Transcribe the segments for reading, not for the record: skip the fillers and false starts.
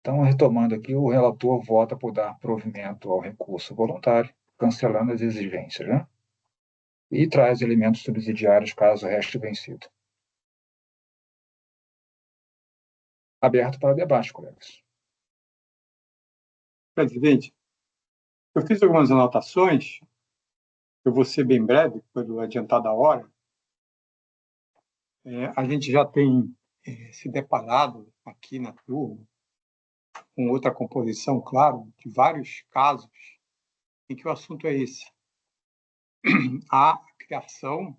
Então, retomando aqui, o relator vota por dar provimento ao recurso voluntário, cancelando as exigências, né? E traz elementos subsidiários caso reste vencido. Aberto para debate, colegas. Presidente, eu fiz algumas anotações, eu vou ser bem breve, pelo adiantar da hora. A gente já tem se deparado aqui na turma com outra composição, claro, de vários casos em que o assunto é esse. A criação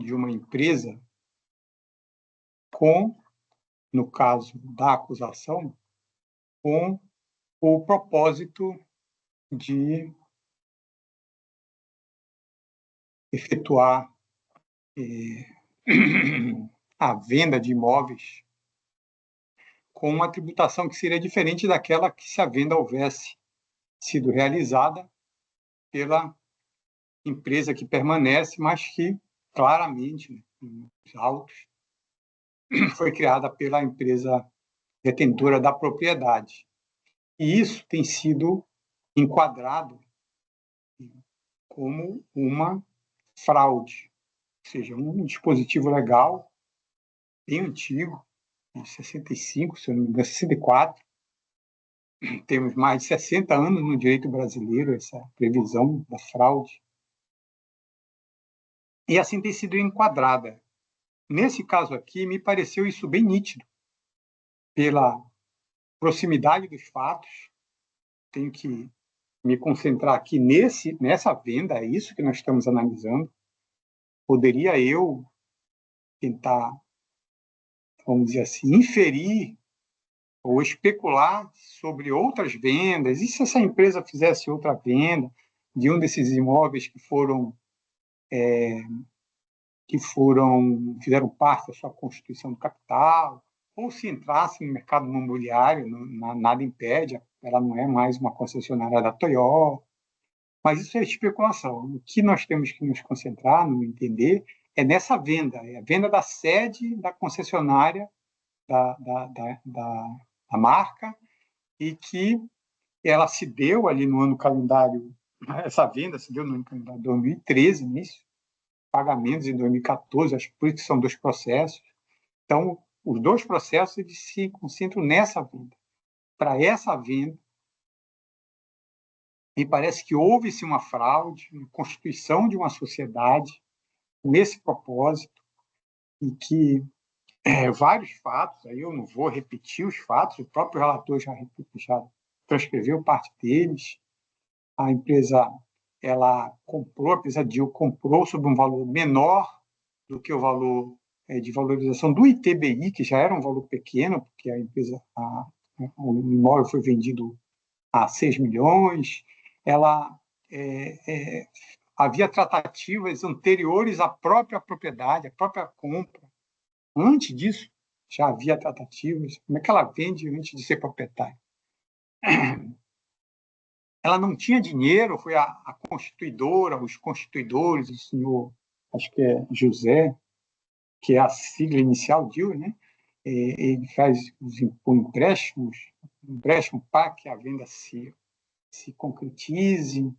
de uma empresa com, no caso da acusação, com o propósito de efetuar a venda de imóveis com uma tributação que seria diferente daquela que se a venda houvesse sido realizada pela empresa que permanece, mas que claramente, nos autos, foi criada pela empresa detentora da propriedade. E isso tem sido enquadrado como uma fraude, ou seja, um dispositivo legal bem antigo, de 65, se eu não me engano, 64. Temos mais de 60 anos no direito brasileiro essa previsão da fraude. E assim tem sido enquadrada. Nesse caso aqui, me pareceu isso bem nítido, pela proximidade dos fatos. Tenho que me concentrar aqui nessa venda, é isso que nós estamos analisando. Poderia eu tentar, vamos dizer assim, inferir ou especular sobre outras vendas, e se essa empresa fizesse outra venda de um desses imóveis que fizeram parte da sua constituição do capital, ou se entrasse no mercado imobiliário, nada impede, ela não é mais uma concessionária da Toyota, mas isso é especulação. O que nós temos que nos concentrar, no entender, é nessa venda, é a venda da sede da concessionária da marca, e que ela se deu ali no ano calendário, essa venda se deu no ano calendário de 2013, início, pagamentos em 2014, acho que são dois processos. Então, os dois processos eles se concentram nessa venda. Para essa venda, me parece que houve-se uma fraude, uma constituição de uma sociedade nesse propósito, e que vários fatos, aí eu não vou repetir os fatos, o próprio relator já transcreveu parte deles. A empresa ela comprou, a empresa DIL comprou sob um valor menor do que o valor de valorização do ITBI, que já era um valor pequeno, porque a empresa, o imóvel foi vendido a 6 milhões. Ela havia tratativas anteriores à própria propriedade, à própria compra. Antes disso, já havia tratativas. Como é que ela vende antes de ser proprietária? Ela não tinha dinheiro, foi a constituidora, os constituidores, o senhor, acho que é José, que é a sigla inicial DIL, né? Ele faz os empréstimos, empréstimo para que a venda se concretize.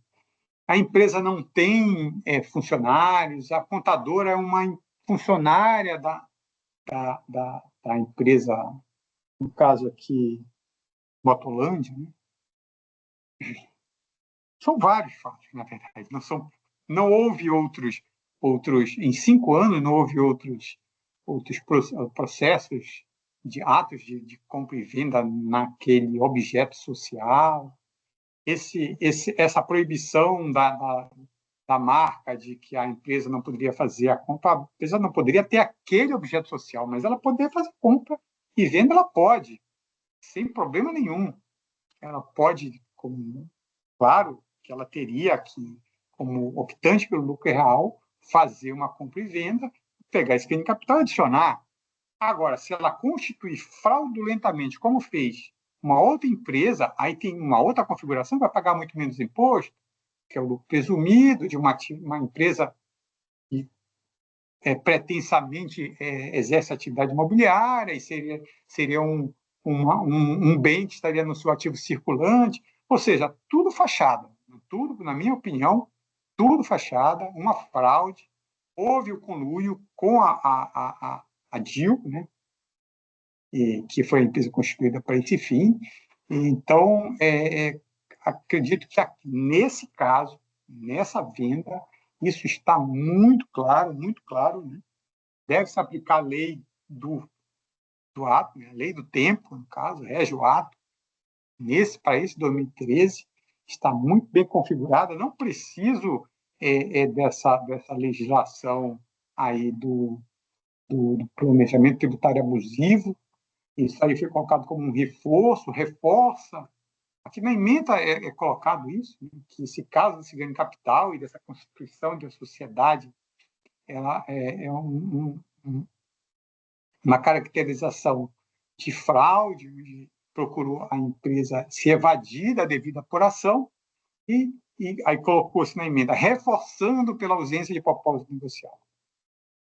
A empresa não tem funcionários, a contadora é uma funcionária da empresa, no caso aqui, Motolândia, né? São vários fatos, na verdade. Não houve outros, em 5 anos, não houve outros processos de atos de compra e venda naquele objeto social. Essa proibição da marca de que a empresa não poderia fazer a compra, a empresa não poderia ter aquele objeto social, mas ela poderia fazer compra e venda, ela pode, sem problema nenhum. Ela pode, claro, que ela teria que, como optante pelo lucro real, fazer uma compra e venda, pegar esse ganho de capital e adicionar. Agora, se ela constituir fraudulentamente, como fez uma outra empresa, aí tem uma outra configuração, vai pagar muito menos imposto, que é o lucro presumido de uma empresa que pretensamente exerce atividade imobiliária, e seria um bem que estaria no seu ativo circulante, ou seja, tudo fachada, tudo, na minha opinião, tudo fachada, uma fraude. Houve o conluio com a DIL, né, que foi a empresa constituída para esse fim. Então, acredito que aqui, nesse caso, nessa venda, isso está muito claro, né? Deve-se aplicar a lei do ato, né? A lei do tempo, no caso, rege o ato. Para esse 2013, está muito bem configurada, não preciso dessa legislação aí do planejamento tributário abusivo. Isso aí foi colocado como um reforço, reforça. Aqui na emenda é colocado isso, né, que se caso desse ganho de capital e dessa constituição de uma sociedade, ela uma caracterização de fraude, procurou a empresa se evadir da devida apuração e aí colocou-se na emenda, reforçando pela ausência de propósito negocial.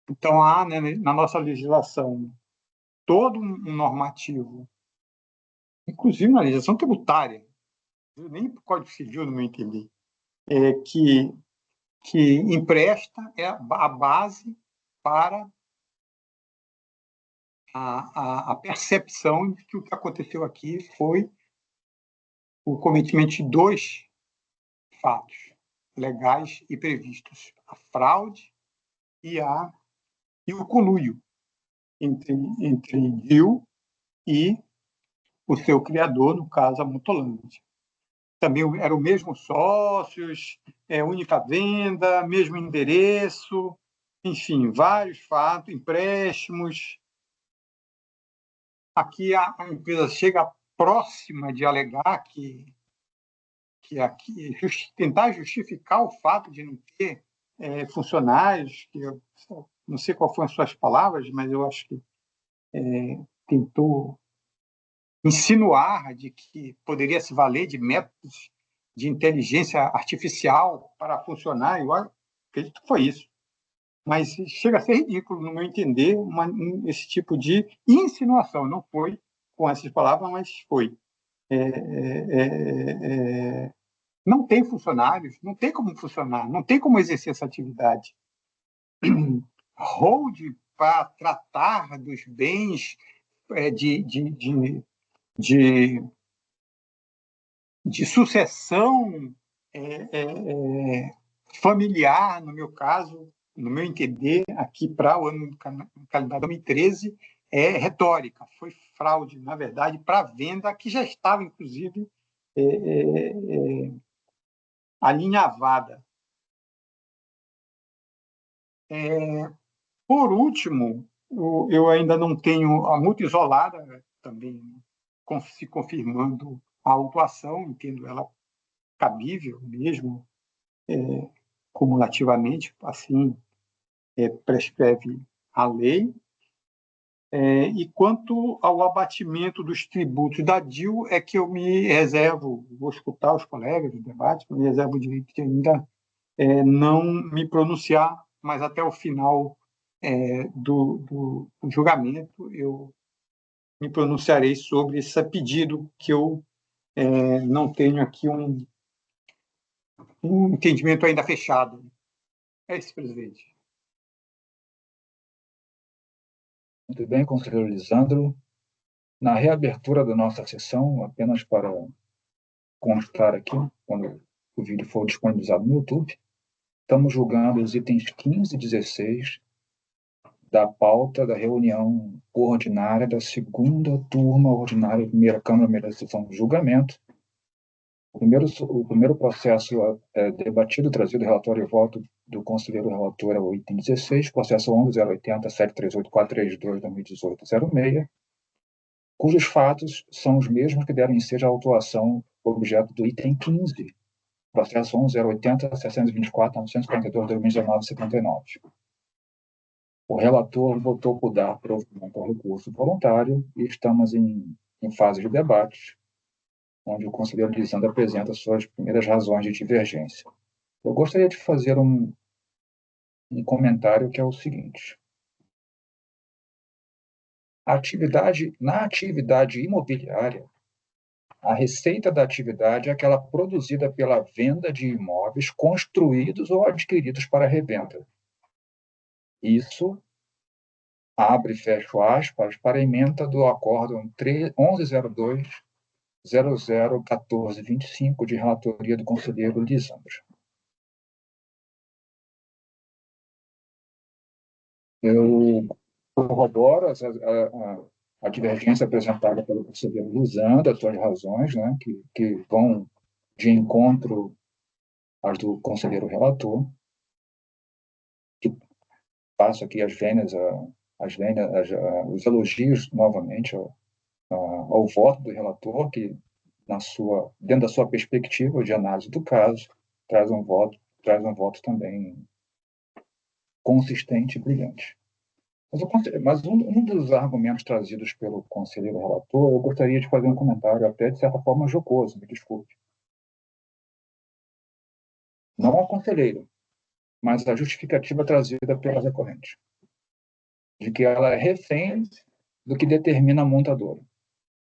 Então, há, né, na nossa legislação todo um normativo, inclusive na legislação tributária, nem para o Código Civil, no meu entender, que empresta a base para a percepção de que o que aconteceu aqui foi o cometimento de dois fatos legais e previstos: a fraude e o conluio entre DIL e o seu criador, no caso, a Mutolândia. Também eram os mesmos sócios, única venda, mesmo endereço, enfim, vários fatos, empréstimos. Aqui a empresa chega próxima de alegar que aqui, tentar justificar o fato de não ter funcionários, que eu não sei qual foram as suas palavras, mas eu acho que tentou insinuar de que poderia se valer de métodos de inteligência artificial para funcionar. Eu acredito que foi isso. Mas chega a ser ridículo, no meu entender, esse tipo de insinuação. Não foi com essas palavras, mas foi. Não tem funcionários, não tem como funcionar, não tem como exercer essa atividade. Hold para tratar dos bens de sucessão familiar, no meu caso, no meu entender, aqui para o ano do calendário 2013, é retórica, foi fraude, na verdade, para venda que já estava, inclusive, alinhavada. Por último, eu ainda não tenho a multa isolada, também se confirmando a autuação, entendo ela cabível mesmo, cumulativamente, assim prescreve a lei. E quanto ao abatimento dos tributos da DIL, é que eu me reservo, vou escutar os colegas do debate, me reservo o direito de ainda não me pronunciar, mas até o final do julgamento eu me pronunciarei sobre esse pedido, que eu não tenho aqui um entendimento ainda fechado. É isso, presidente. Muito bem, conselheiro Lisandro. Na reabertura da nossa sessão, apenas para constar aqui, quando o vídeo for disponibilizado no YouTube, estamos julgando os itens 15 e 16 da pauta da reunião ordinária da segunda turma ordinária da primeira Câmara, primeira sessão de julgamento. O primeiro processo debatido, trazido, relatório e voto do conselheiro relator é o item 16, processo 11.080.738.432/2018-06, cujos fatos são os mesmos que deram ensejo à autuação objeto do item 15, processo 11.080.724.942/2019-79. O relator votou por dar provimento ao recurso voluntário e estamos em fase de debate, onde o conselheiro Lisandro apresenta suas primeiras razões de divergência. Eu gostaria de fazer um comentário que é o seguinte. Na atividade imobiliária, a receita da atividade é aquela produzida pela venda de imóveis construídos ou adquiridos para revenda. Isso abre e fecha aspas para a ementa do acórdão 1102-001425 de relatoria do conselheiro Lisandro. Eu corroboro a divergência apresentada pelo conselheiro Lisandro, as suas razões, né, que vão de encontro às do conselheiro relator, que passo aqui os elogios novamente ao voto do relator, que dentro da sua perspectiva de análise do caso, traz um voto também consistente e brilhante. Mas um dos argumentos trazidos pelo conselheiro relator, eu gostaria de fazer um comentário até de certa forma jocoso, me desculpe. Não ao conselheiro, mas a justificativa trazida pela recorrente, de que ela é refém do que determina a montadora.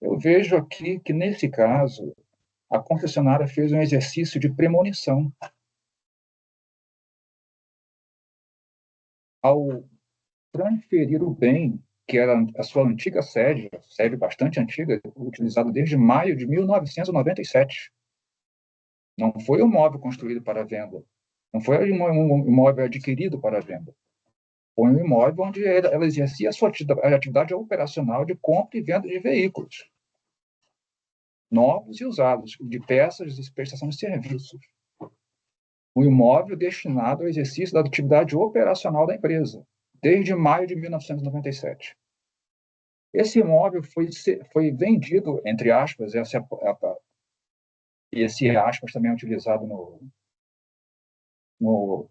Eu vejo aqui que, nesse caso, a concessionária fez um exercício de premonição ao transferir o bem, que era a sua antiga sede bastante antiga, utilizada desde maio de 1997. Não foi um imóvel construído para venda, não foi um imóvel adquirido para venda. Foi um imóvel onde ela exercia a sua atividade operacional de compra e venda de veículos, novos e usados, de peças e prestação de serviços. Um imóvel destinado ao exercício da atividade operacional da empresa, desde maio de 1997. Esse imóvel foi vendido, entre aspas, e esse aspas também é utilizado no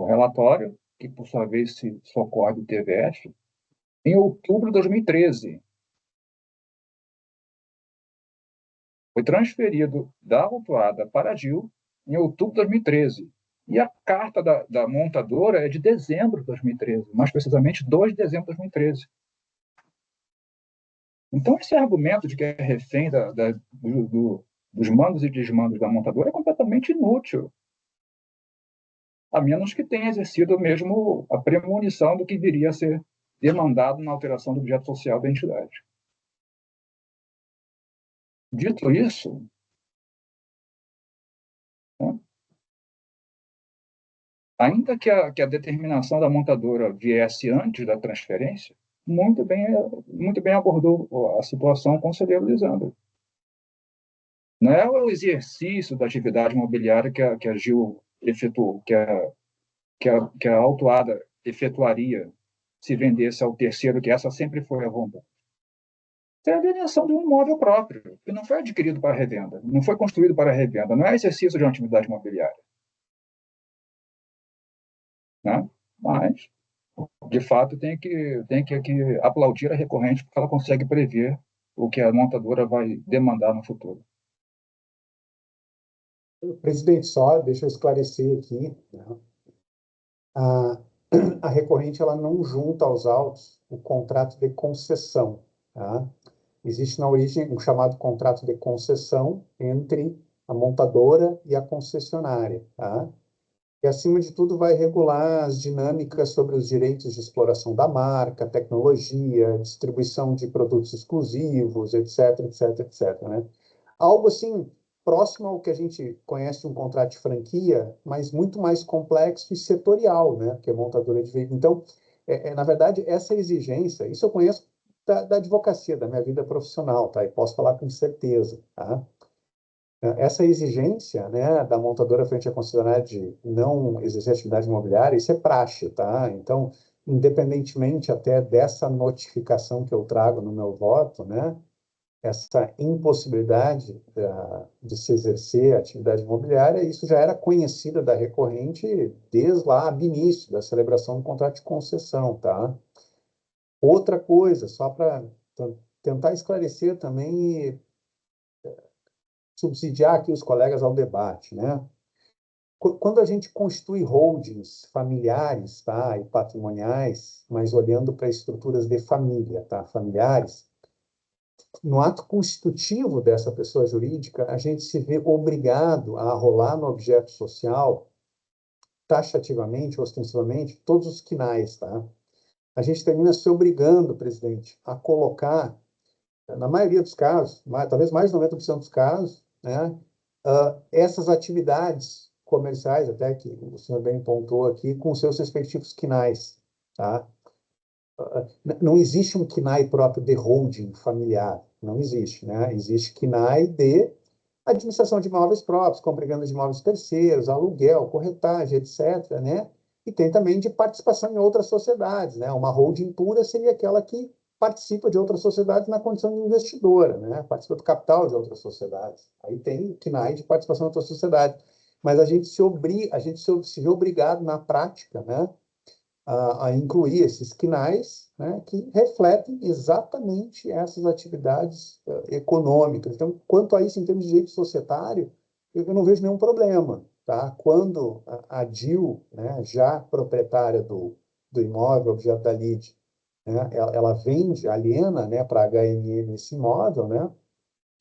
relatório, que por sua vez se socorre do TVF, em outubro de 2013. Foi transferido da autuada para a DIL em outubro de 2013. E a carta da montadora é de dezembro de 2013, mais precisamente 2 de dezembro de 2013. Então, esse argumento de que é refém dos mandos e desmandos da montadora é completamente inútil, a menos que tenha exercido mesmo a premonição do que viria a ser demandado na alteração do objeto social da entidade. Dito isso, né, ainda que a determinação da montadora viesse antes da transferência, muito bem abordou a situação o conselheiro Lisandro. Não é o exercício da atividade imobiliária que a GIL efetuou, que a autuada efetuaria se vendesse ao terceiro, que essa sempre foi a vontade. É a alienação de um imóvel próprio, que não foi adquirido para revenda, não foi construído para revenda, não é exercício de uma atividade imobiliária. Né? Mas, de fato, tem que aplaudir a recorrente, porque ela consegue prever o que a montadora vai demandar no futuro. Presidente, só deixa eu esclarecer aqui, né? A, a recorrente ela não junta aos autos o contrato de concessão. Tá? Existe na origem um chamado contrato de concessão entre a montadora e a concessionária. Tá? E, acima de tudo, vai regular as dinâmicas sobre os direitos de exploração da marca, tecnologia, distribuição de produtos exclusivos, etc, etc, etc. Né? Algo assim próximo ao que a gente conhece de um contrato de franquia, mas muito mais complexo e setorial, né? Que é montadora de veículos. Então, na verdade, essa exigência, isso eu conheço da advocacia, da minha vida profissional, tá? E posso falar com certeza, tá? Essa exigência, né, da montadora frente à concessionária de não exercer atividade imobiliária, isso é praxe, tá? Então, independentemente até dessa notificação que eu trago no meu voto, né, essa impossibilidade de se exercer a atividade imobiliária, isso já era conhecida da recorrente desde lá do início da celebração do contrato de concessão, tá? Outra coisa, só para tentar esclarecer também e subsidiar aqui os colegas ao debate, né? quando a gente constitui holdings familiares, tá, e patrimoniais, mas olhando para estruturas de família, tá, familiares, no ato constitutivo dessa pessoa jurídica, a gente se vê obrigado a arrolar no objeto social, taxativamente, ostensivamente, todos os quinais, tá? A gente termina se obrigando, presidente, a colocar, na maioria dos casos, talvez mais de 90% dos casos, né, essas atividades comerciais, até que o senhor bem pontuou aqui, com seus respectivos quinais, tá? Não existe um KNAI próprio de holding familiar, não existe, né? Existe KNAI de administração de imóveis próprios, compra e venda de imóveis terceiros, aluguel, corretagem, etc., né? E tem também de participação em outras sociedades, né? Uma holding pura seria aquela que participa de outras sociedades na condição de investidora, né? Participa do capital de outras sociedades. Aí tem o KNAI de participação em outras sociedades. Mas a gente se vê obrigado na prática, né? A incluir esses quinais, né, que refletem exatamente essas atividades econômicas. Então, quanto a isso, em termos de direito societário, eu não vejo nenhum problema. Tá? Quando a DIL, né, já proprietária do imóvel, objeto da lide, né, ela vende, aliena, né, para a HMM esse imóvel, né,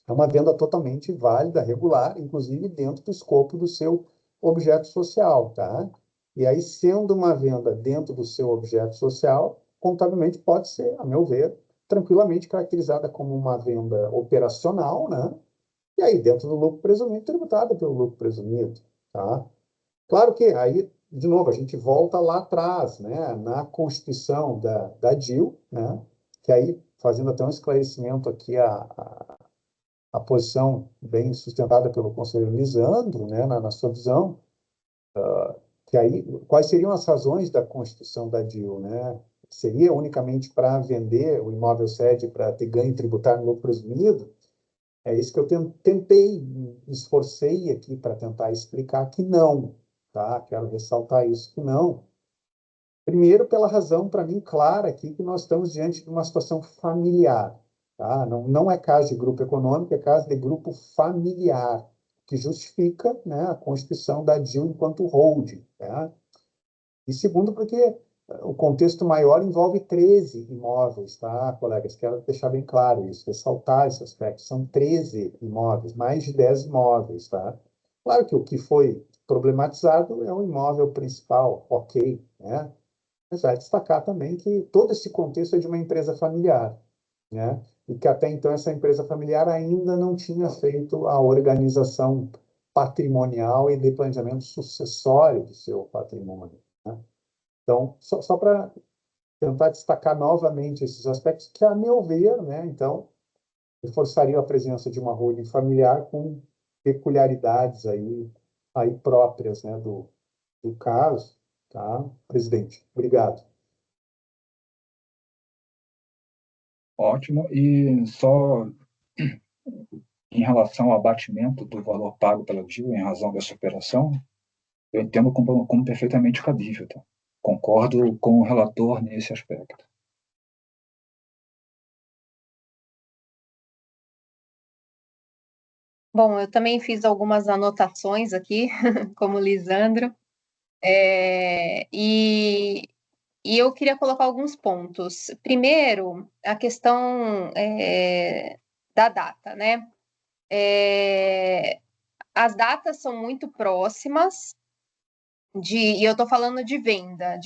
é uma venda totalmente válida, regular, inclusive dentro do escopo do seu objeto social, tá? E aí, sendo uma venda dentro do seu objeto social, contabilmente pode ser, a meu ver, tranquilamente caracterizada como uma venda operacional, né? E aí, dentro do lucro presumido, tributada pelo lucro presumido, tá? Claro que aí, de novo, a gente volta lá atrás, né? Na Constituição da DIL, né? Que aí, fazendo até um esclarecimento aqui a posição bem sustentada pelo conselheiro Lisandro, né, na sua visão, que aí, quais seriam as razões da constituição da DIL, né? Seria unicamente para vender o imóvel sede para ter ganho tributário no lucro presumido? É isso que eu tentei, me esforcei aqui para tentar explicar que não, tá? Quero ressaltar isso, que não. Primeiro, pela razão, para mim, clara aqui, que nós estamos diante de uma situação familiar. Tá? Não é caso de grupo econômico, é caso de grupo familiar, que justifica, né, a constituição da DIL enquanto holding. Tá? E segundo, porque o contexto maior envolve 13 imóveis, tá, colegas? Quero deixar bem claro isso, ressaltar esse aspecto. São 13 imóveis, mais de 10 imóveis, tá? Claro que o que foi problematizado é o imóvel principal, ok, né? Mas vai destacar também que todo esse contexto é de uma empresa familiar, né? E que até então essa empresa familiar ainda não tinha feito a organização patrimonial e de planejamento sucessório do seu patrimônio, né? Então, só para tentar destacar novamente esses aspectos que, a meu ver, né, então, reforçaria a presença de uma holding familiar com peculiaridades aí próprias, né, do caso, tá? Presidente, obrigado. Ótimo. E só em relação ao abatimento do valor pago pela DIL em razão dessa operação, eu entendo como perfeitamente cabível. Tá? Concordo com o relator nesse aspecto. Bom, eu também fiz algumas anotações aqui, como Lisandro, e eu queria colocar alguns pontos. Primeiro, a questão da data, né? As datas são muito próximas, e eu estou falando de venda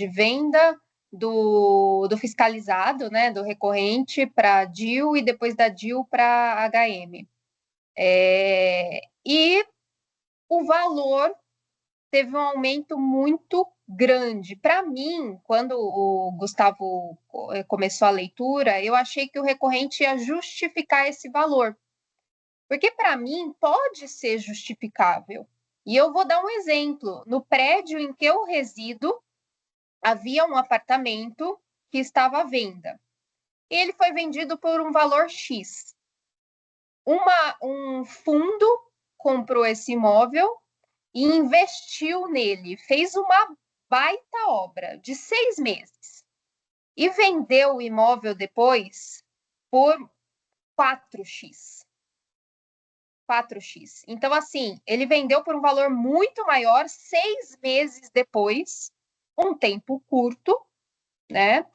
do fiscalizado, né, do recorrente para a DIL e depois da DIL para a HM. E o valor teve um aumento muito grande. Para mim, quando o Gustavo começou a leitura, eu achei que o recorrente ia justificar esse valor. Porque, para mim, pode ser justificável. E eu vou dar um exemplo. No prédio em que eu resido, havia um apartamento que estava à venda. Ele foi vendido por um valor X. Um fundo comprou esse imóvel e investiu nele, fez uma baita obra de 6 meses e vendeu o imóvel depois por 4x. 4x. Então, assim, ele vendeu por um valor muito maior 6 meses depois, um tempo curto, né?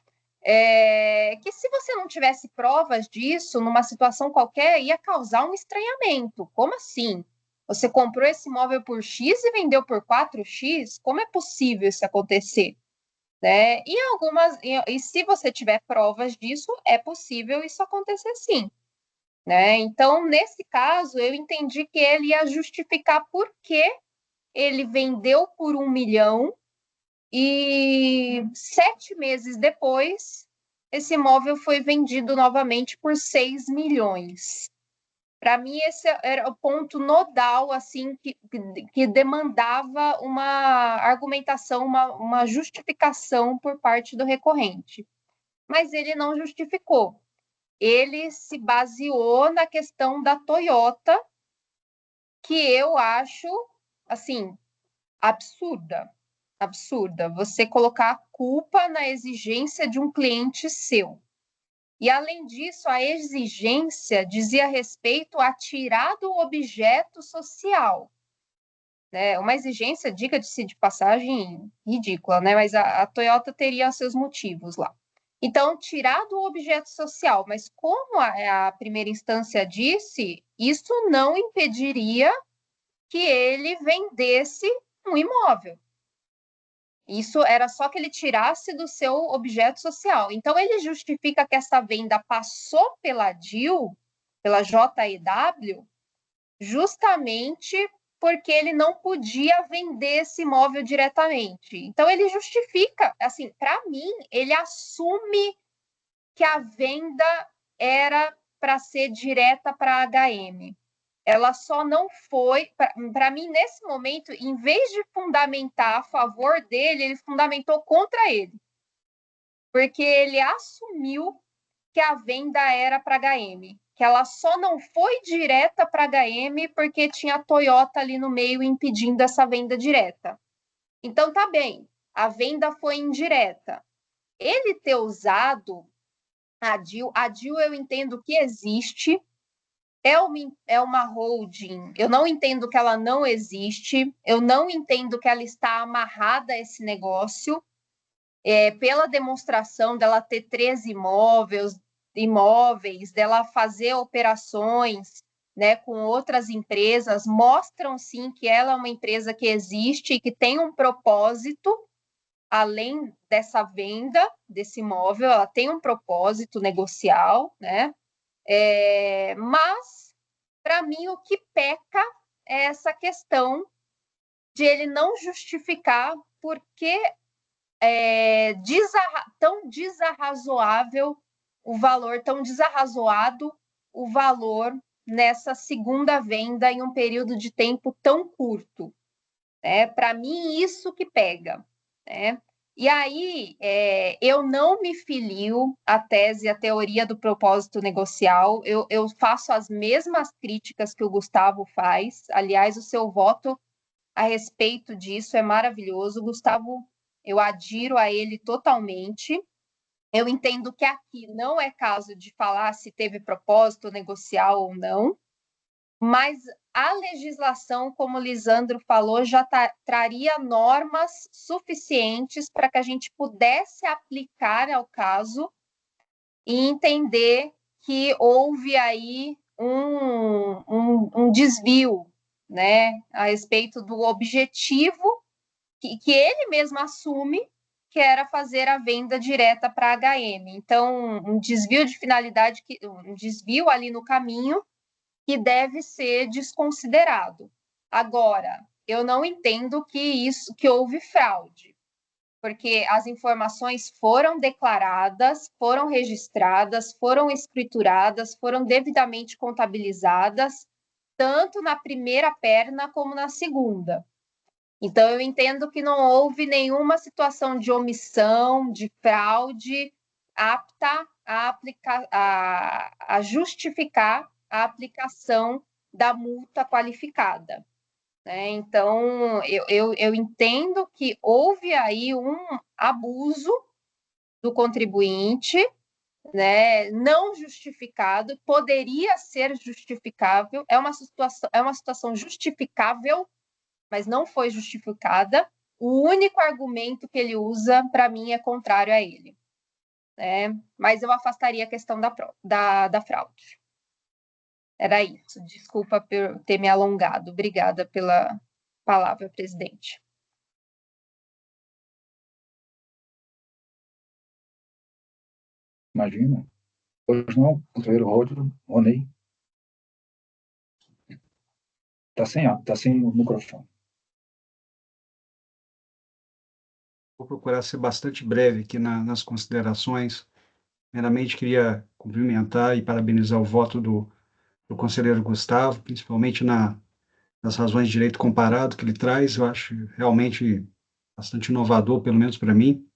Que se você não tivesse provas disso, numa situação qualquer, ia causar um estranhamento. Como assim? Você comprou esse imóvel por X e vendeu por 4x? Como é possível isso acontecer? Né? E se você tiver provas disso, é possível isso acontecer sim. Né? Então, nesse caso, eu entendi que ele ia justificar por que ele vendeu por 1 milhão e 7 meses depois, esse imóvel foi vendido novamente por 6 milhões. Para mim, esse era o ponto nodal, assim, que demandava uma argumentação, uma justificação por parte do recorrente. Mas ele não justificou. Ele se baseou na questão da Toyota, que eu acho, assim, absurda. Absurda. Você colocar a culpa na exigência de um cliente seu. E, além disso, a exigência dizia respeito a tirar do objeto social. Né? Uma exigência, diga-se de passagem, ridícula, né? Mas a Toyota teria seus motivos lá. Então, tirar do objeto social, mas como a primeira instância disse, isso não impediria que ele vendesse um imóvel. Isso era só que ele tirasse do seu objeto social. Então, ele justifica que essa venda passou pela DIL, pela JEW, justamente porque ele não podia vender esse imóvel diretamente. Então, ele justifica, assim, para mim, ele assume que a venda era para ser direta para a HM. Ela só não foi, para mim, nesse momento, em vez de fundamentar a favor dele, ele fundamentou contra ele. Porque ele assumiu que a venda era para a HM, que ela só não foi direta para a HM porque tinha a Toyota ali no meio impedindo essa venda direta. Então, tá bem, a venda foi indireta. Ele ter usado a DIL eu entendo que existe, é uma holding, eu não entendo que ela não existe, eu não entendo que ela está amarrada a esse negócio, pela demonstração dela ter 13 imóveis, dela fazer operações, né, com outras empresas, mostram sim que ela é uma empresa que existe e que tem um propósito, além dessa venda desse imóvel, ela tem um propósito negocial, né? Mas, para mim, o que peca é essa questão de ele não justificar por que tão desarrazoável o valor, tão desarrazoado o valor nessa segunda venda em um período de tempo tão curto. Para mim, isso que pega. Né? E aí, eu não me filio à tese, à teoria do propósito negocial, eu faço as mesmas críticas que o Gustavo faz, aliás, o seu voto a respeito disso é maravilhoso, Gustavo, eu adiro a ele totalmente, eu entendo que aqui não é caso de falar se teve propósito negocial ou não, mas a legislação, como o Lisandro falou, já traria normas suficientes para que a gente pudesse aplicar ao caso e entender que houve aí um desvio, né, a respeito do objetivo que ele mesmo assume, que era fazer a venda direta para a HM. Então, um desvio de finalidade, um desvio ali no caminho, que deve ser desconsiderado. Agora, eu não entendo que houve fraude, porque as informações foram declaradas, foram registradas, foram escrituradas, foram devidamente contabilizadas, tanto na primeira perna como na segunda. Então, eu entendo que não houve nenhuma situação de omissão, de fraude apta a justificar a aplicação da multa qualificada. Né? Então, eu entendo que houve aí um abuso do contribuinte, né, não justificado, poderia ser justificável, é uma situação justificável, mas não foi justificada. O único argumento que ele usa, para mim, é contrário a ele. Mas eu afastaria a questão da fraude. Era isso. Desculpa por ter me alongado. Obrigada pela palavra, presidente. Imagina. Pois não, conselheiro Ronei. Tá sem o microfone. Vou procurar ser bastante breve aqui nas considerações. Primeiramente, queria cumprimentar e parabenizar o voto do conselheiro Gustavo, principalmente nas razões de direito comparado que ele traz. Eu acho realmente bastante inovador, pelo menos para mim.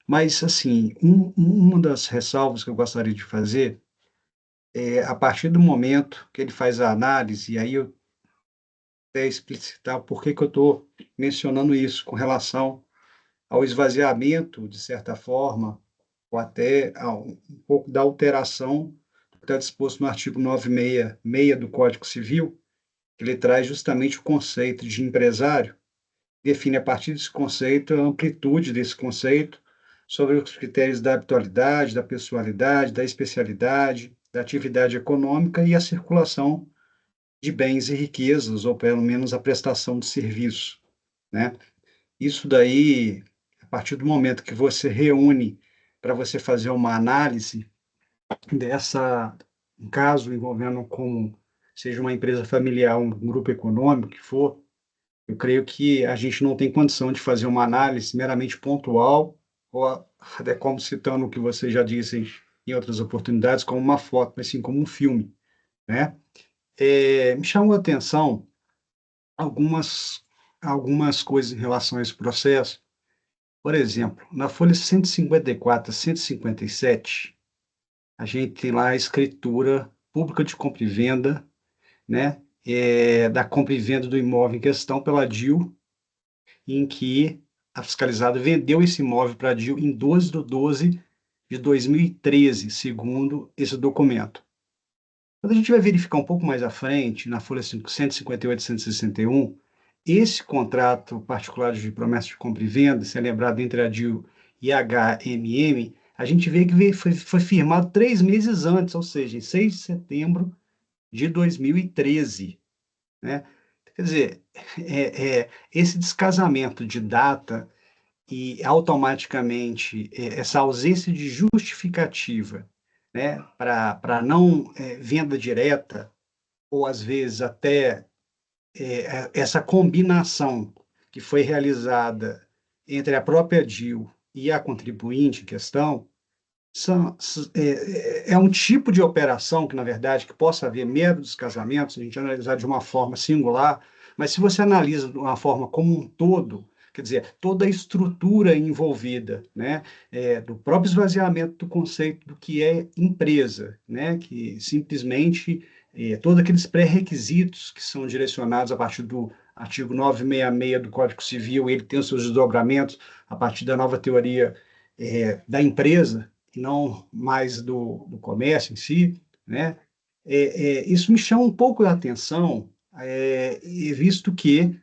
Mas, assim, uma das ressalvas que eu gostaria de fazer é, a partir do momento que ele faz a análise, e aí eu até explicitar por que eu estou mencionando isso, com relação ao esvaziamento, de certa forma, ou até a um pouco da alteração que está disposto no artigo 966 do Código Civil, que ele traz justamente o conceito de empresário, define a partir desse conceito a amplitude desse conceito sobre os critérios da habitualidade, da pessoalidade, da especialidade, da atividade econômica e a circulação de bens e riquezas, ou pelo menos a prestação de serviço, né? Isso daí, a partir do momento que você reúne para você fazer uma análise dessa, um caso envolvendo como seja uma empresa familiar, um grupo econômico que for, eu creio que a gente não tem condição de fazer uma análise meramente pontual, ou até como citando o que você já disse em outras oportunidades, como uma foto, mas sim como um filme, né? Me chamou a atenção algumas, algumas coisas em relação a esse processo. Por exemplo, na folha 154 a 157, a gente tem lá a escritura pública de compra e venda, né? Da compra e venda do imóvel em questão pela DIL, em que a fiscalizada vendeu esse imóvel para a DIL em 12/12 de 2013, segundo esse documento. Quando a gente vai verificar um pouco mais à frente, na folha 158 e 161, esse contrato particular de promessa de compra e venda, celebrado entre a DIL e a HMM, a gente vê que foi firmado 3 meses antes, ou seja, em 6 de setembro de 2013, né? Quer dizer, esse descasamento de data e automaticamente essa ausência de justificativa, né, para não venda direta, ou às vezes até essa combinação que foi realizada entre a própria DIL e a contribuinte em questão, é um tipo de operação que, na verdade, que possa haver mero descasamento, se a gente analisar de uma forma singular, mas se você analisa de uma forma como um todo, quer dizer, toda a estrutura envolvida, né, do próprio esvaziamento do conceito do que é empresa, né, que simplesmente todos aqueles pré-requisitos que são direcionados a partir do artigo 966 do Código Civil, ele tem os seus desdobramentos a partir da nova teoria da empresa, não mais do comércio em si, né? Isso me chama um pouco a atenção, visto que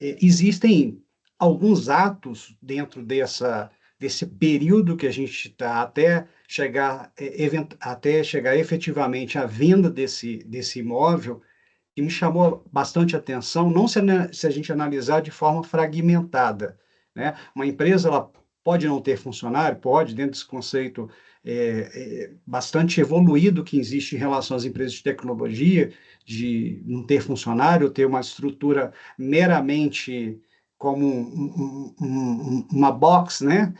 existem alguns atos dentro desse período que a gente está até chegar efetivamente à venda desse imóvel, que me chamou bastante atenção, não se a gente analisar de forma fragmentada, né? Uma empresa, ela pode não ter funcionário, pode, dentro desse conceito bastante evoluído que existe em relação às empresas de tecnologia, de não ter funcionário, ter uma estrutura meramente como uma box, né?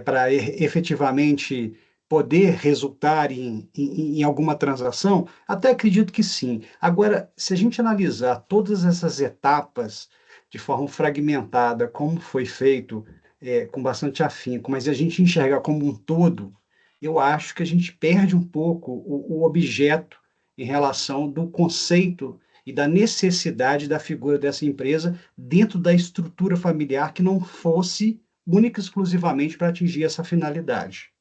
Para efetivamente poder resultar em alguma transação? Até acredito que sim. Agora, se a gente analisar todas essas etapas de forma fragmentada, como foi feito, com bastante afinco, mas a gente enxergar como um todo, eu acho que a gente perde um pouco o objeto em relação do conceito e da necessidade da figura dessa empresa dentro da estrutura familiar que não fosse única e exclusivamente para atingir essa finalidade.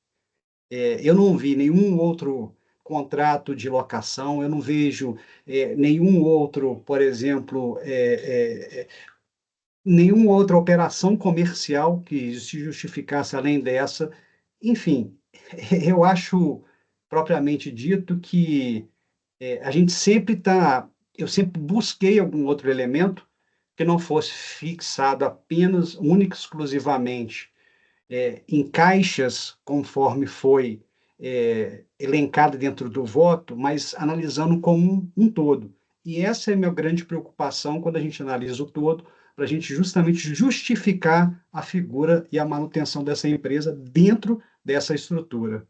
Eu não vi nenhum outro contrato de locação, eu não vejo nenhum outro, por exemplo, nenhuma outra operação comercial que se justificasse além dessa. Enfim, eu acho, propriamente dito, que a gente sempre está. Eu sempre busquei algum outro elemento que não fosse fixado apenas, única e exclusivamente em caixas, conforme foi elencado dentro do voto, mas analisando como um todo. E essa é a minha grande preocupação quando a gente analisa o todo, para a gente justamente justificar a figura e a manutenção dessa empresa dentro dessa estrutura.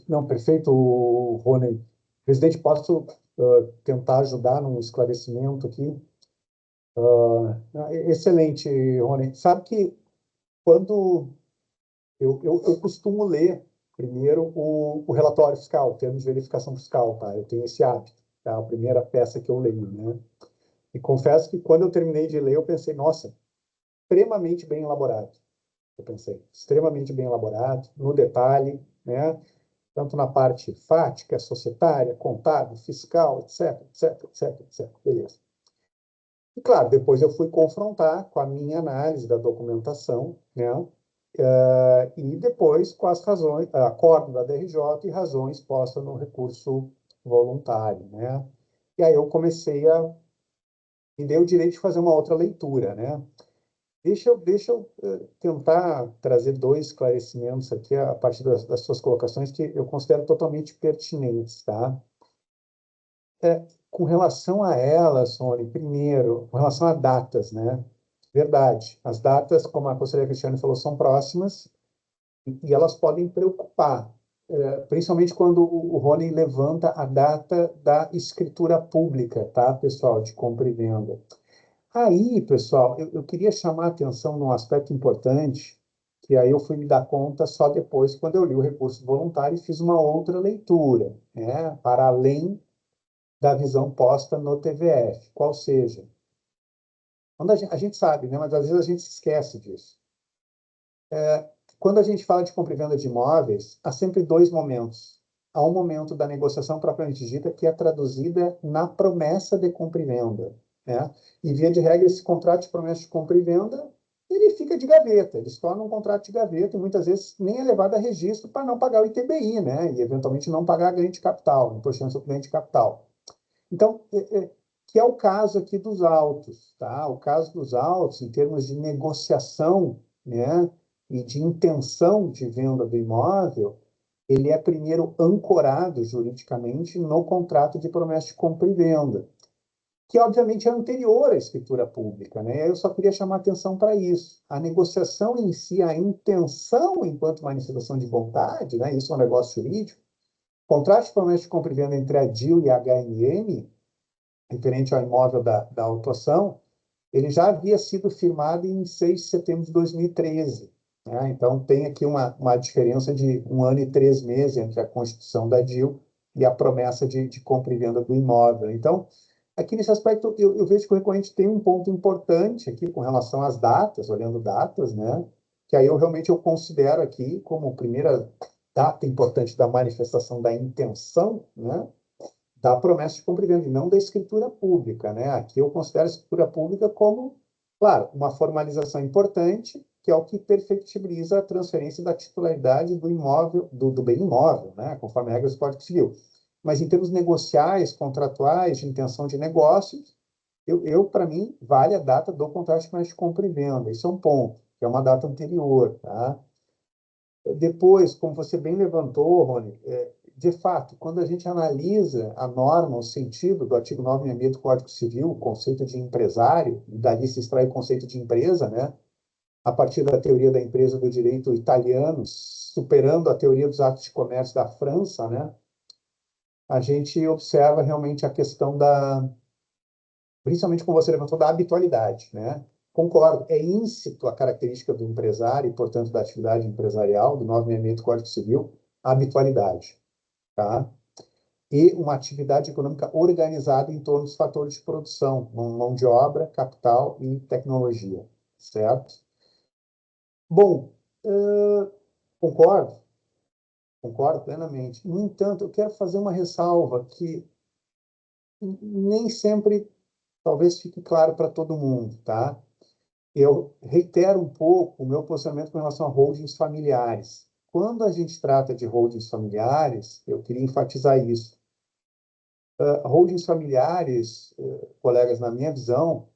Não, perfeito, Rony. Presidente, posso tentar ajudar num esclarecimento aqui? Excelente, Rony. Sabe que quando eu costumo ler primeiro o relatório fiscal, o termo de verificação fiscal, tá? Eu tenho esse hábito, tá? A primeira peça que eu leio, né? E confesso que quando eu terminei de ler, eu pensei, nossa, extremamente bem elaborado. Eu pensei, extremamente bem elaborado, no detalhe, né? Tanto na parte fática, societária, contábil, fiscal, etc, etc, etc, etc. Beleza. E, claro, depois eu fui confrontar com a minha análise da documentação, né? E depois com as razões, acordo da DRJ e razões postas no recurso voluntário, né? E aí eu comecei me deu o direito de fazer uma outra leitura, né? Deixa eu tentar trazer dois esclarecimentos aqui a partir das suas colocações que eu considero totalmente pertinentes, tá? Com relação a elas, Sônia, primeiro, com relação a datas, né? Verdade, as datas, como a conselheira Cristiane falou, são próximas e elas podem preocupar, principalmente quando o Rony levanta a data da escritura pública, tá, pessoal, de compra e venda. Aí, pessoal, eu queria chamar a atenção num aspecto importante, que aí eu fui me dar conta só depois, quando eu li o recurso voluntário e fiz uma outra leitura, né, para além da visão posta no TVF, qual seja. Quando a gente sabe, né, mas às vezes a gente se esquece disso. Quando a gente fala de compra e venda de imóveis, há sempre dois momentos. Há um momento da negociação propriamente dita, que é traduzida na promessa de compra e venda, né? E, via de regra, esse contrato de promessa de compra e venda, ele fica de gaveta, ele se torna um contrato de gaveta e muitas vezes nem é levado a registro para não pagar o ITBI, né? E, eventualmente, não pagar ganho de capital, imposto sobre ganho de capital. Então, que é o caso aqui dos autos, tá? O caso dos autos, em termos de negociação, né, e de intenção de venda do imóvel, ele é primeiro ancorado juridicamente no contrato de promessa de compra e venda, que obviamente é anterior à escritura pública, né? Eu só queria chamar atenção para isso. A negociação em si, a intenção enquanto manifestação de vontade, né? Isso é um negócio jurídico. O contrato de promessa de compra e venda entre a DIL e a HMM, referente ao imóvel da autuação, ele já havia sido firmado em 6 de setembro de 2013. Né? Então, tem aqui uma diferença de 1 ano e 3 meses entre a constituição da DIL e a promessa de compra e venda do imóvel. Então, aqui nesse aspecto, eu vejo que o recorrente tem um ponto importante aqui com relação às datas, olhando datas, né? Que aí eu considero aqui como primeira data importante da manifestação da intenção, né? Da promessa de compra e venda, e não da escritura pública, né? Aqui eu considero a escritura pública como, claro, uma formalização importante, que é o que perfectibiliza a transferência da titularidade do imóvel, do bem imóvel, né? Conforme a regras do Código Civil. Mas em termos negociais, contratuais, de intenção de negócios, para mim, vale a data do contrato de promessa de compra e venda. Isso é um ponto, que é uma data anterior, tá? Depois, como você bem levantou, Rony, de fato, quando a gente analisa a norma, o sentido do artigo 966 do Código Civil, o conceito de empresário, e dali se extrai o conceito de empresa, né? A partir da teoria da empresa do direito italiano, superando a teoria dos atos de comércio da França, né? A gente observa realmente a questão principalmente como você levantou, da habitualidade, né? Concordo, é íncito a característica do empresário e, portanto, da atividade empresarial, do 966 do Código Civil, a habitualidade, tá? e uma atividade econômica organizada em torno dos fatores de produção, mão de obra, capital e tecnologia, certo? Bom, concordo plenamente. No entanto, eu quero fazer uma ressalva que nem sempre, talvez fique claro para todo mundo, tá? Eu reitero um pouco o meu posicionamento com relação a holdings familiares. Quando a gente trata de holdings familiares, eu queria enfatizar isso. Holdings familiares, colegas, na minha visão,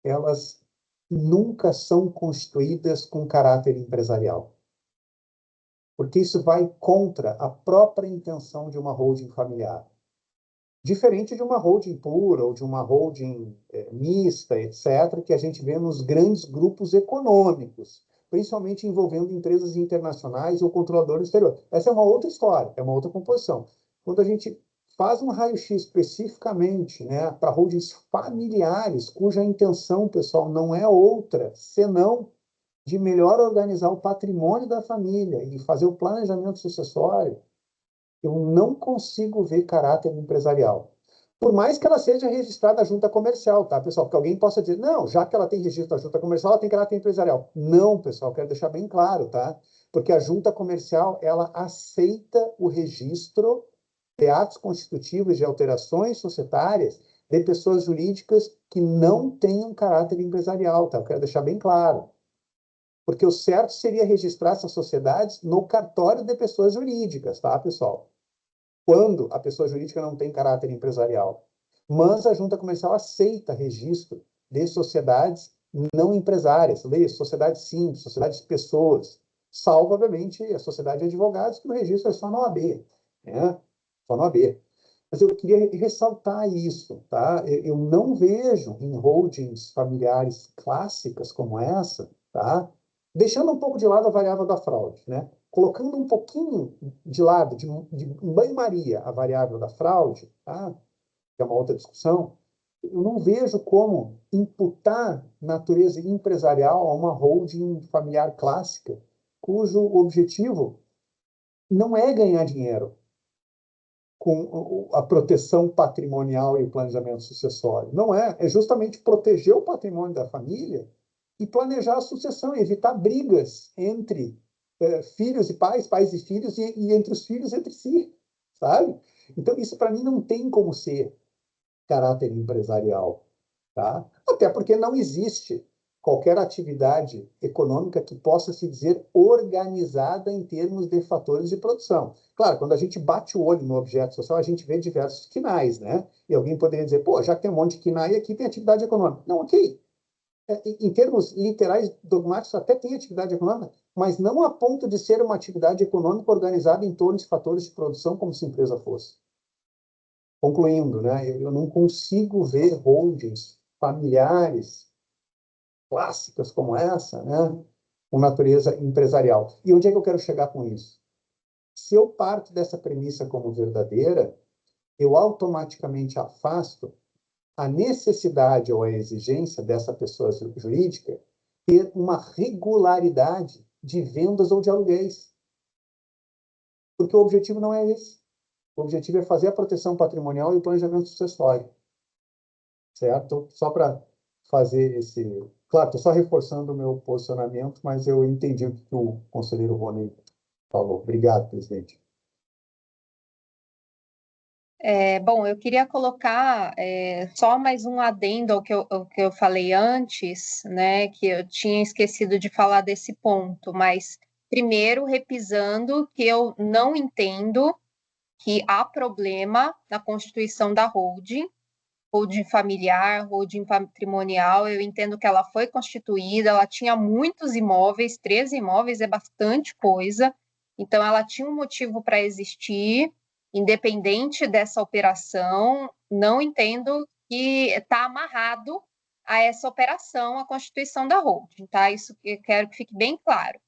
elas nunca são constituídas com caráter empresarial, porque isso vai contra a própria intenção de uma holding familiar. Diferente de uma holding pura ou de uma holding mista, etc., que a gente vê nos grandes grupos econômicos, principalmente envolvendo empresas internacionais ou controladores exteriores. Essa é uma outra história, é uma outra composição. Quando a gente faz um raio-x especificamente, né, para holdings familiares, cuja intenção, pessoal, não é outra, senão de melhor organizar o patrimônio da família e fazer o planejamento sucessório, eu não consigo ver caráter empresarial. Por mais que ela seja registrada à junta comercial, tá, pessoal? Porque alguém possa dizer, não, já que ela tem registro da junta comercial, ela tem caráter empresarial. Não, pessoal, quero deixar bem claro, tá? Porque a junta comercial, ela aceita o registro de atos constitutivos de alterações societárias de pessoas jurídicas que não tenham caráter empresarial, tá? Eu quero deixar bem claro. Porque o certo seria registrar essas sociedades no cartório de pessoas jurídicas, tá, pessoal? Quando a pessoa jurídica não tem caráter empresarial. Mas a junta comercial aceita registro de sociedades não empresárias, leia, sociedades simples, sociedades de pessoas, salvo, obviamente, a sociedade de advogados, que o registro é só na OAB, né? Só na OAB. Mas eu queria ressaltar isso, tá? Eu não vejo em holdings familiares clássicas como essa, tá? Deixando um pouco de lado a variável da fraude, né? Colocando um pouquinho de lado, de banho-maria, a variável da fraude, tá? Que é uma outra discussão, eu não vejo como imputar natureza empresarial a uma holding familiar clássica, cujo objetivo não é ganhar dinheiro com a proteção patrimonial e o planejamento sucessório. Não é. É justamente proteger o patrimônio da família e planejar a sucessão, evitar brigas entre filhos e pais, pais e filhos, e entre os filhos entre si, sabe? Então, isso para mim não tem como ser caráter empresarial, tá? Até porque não existe qualquer atividade econômica que possa se dizer organizada em termos de fatores de produção. Claro, quando a gente bate o olho no objeto social, a gente vê diversos quinais, né? E alguém poderia dizer, pô, já que tem um monte de quinai, aqui tem atividade econômica. Não, ok. Em termos literais, dogmáticos, até tem atividade econômica, mas não a ponto de ser uma atividade econômica organizada em torno de fatores de produção, como se a empresa fosse. Concluindo, né, eu não consigo ver holdings familiares clássicas como essa, né, com natureza empresarial. E onde é que eu quero chegar com isso? Se eu parto dessa premissa como verdadeira, eu automaticamente afasto a necessidade ou a exigência dessa pessoa jurídica ter uma regularidade de vendas ou de aluguéis. Porque o objetivo não é esse. O objetivo é fazer a proteção patrimonial e o planejamento sucessório. Certo? Só para fazer esse... Claro, estou só reforçando o meu posicionamento, mas eu entendi o que o conselheiro Rony falou. Obrigado, presidente. Bom, eu queria colocar só mais um adendo ao que eu falei antes, né, que eu tinha esquecido de falar desse ponto, mas primeiro repisando que eu não entendo que há problema na constituição da holding familiar, holding patrimonial, eu entendo que ela foi constituída, ela tinha muitos imóveis, 13 imóveis é bastante coisa, então ela tinha um motivo para existir, independente dessa operação, não entendo que está amarrado a essa operação, a constituição da holding, tá? Isso eu quero que fique bem claro.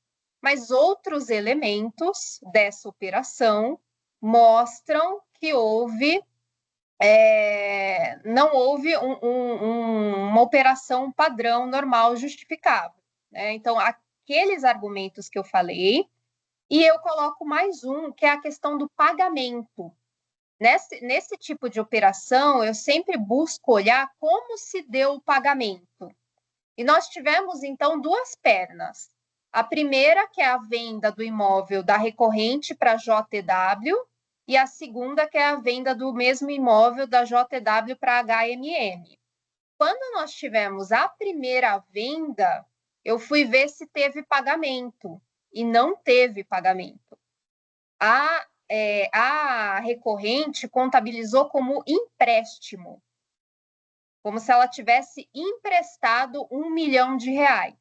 Mas outros elementos dessa operação mostram que não houve uma operação padrão, normal, justificável, né? Então, aqueles argumentos que eu falei, e eu coloco mais um, que é a questão do pagamento. Nesse tipo de operação, eu sempre busco olhar como se deu o pagamento. E nós tivemos, então, duas pernas. A primeira, que é a venda do imóvel da recorrente para a JTW, e a segunda, que é a venda do mesmo imóvel da JTW para a HMM. Quando nós tivemos a primeira venda, eu fui ver se teve pagamento, e não teve pagamento. A recorrente contabilizou como empréstimo, como se ela tivesse emprestado R$1 milhão. Então,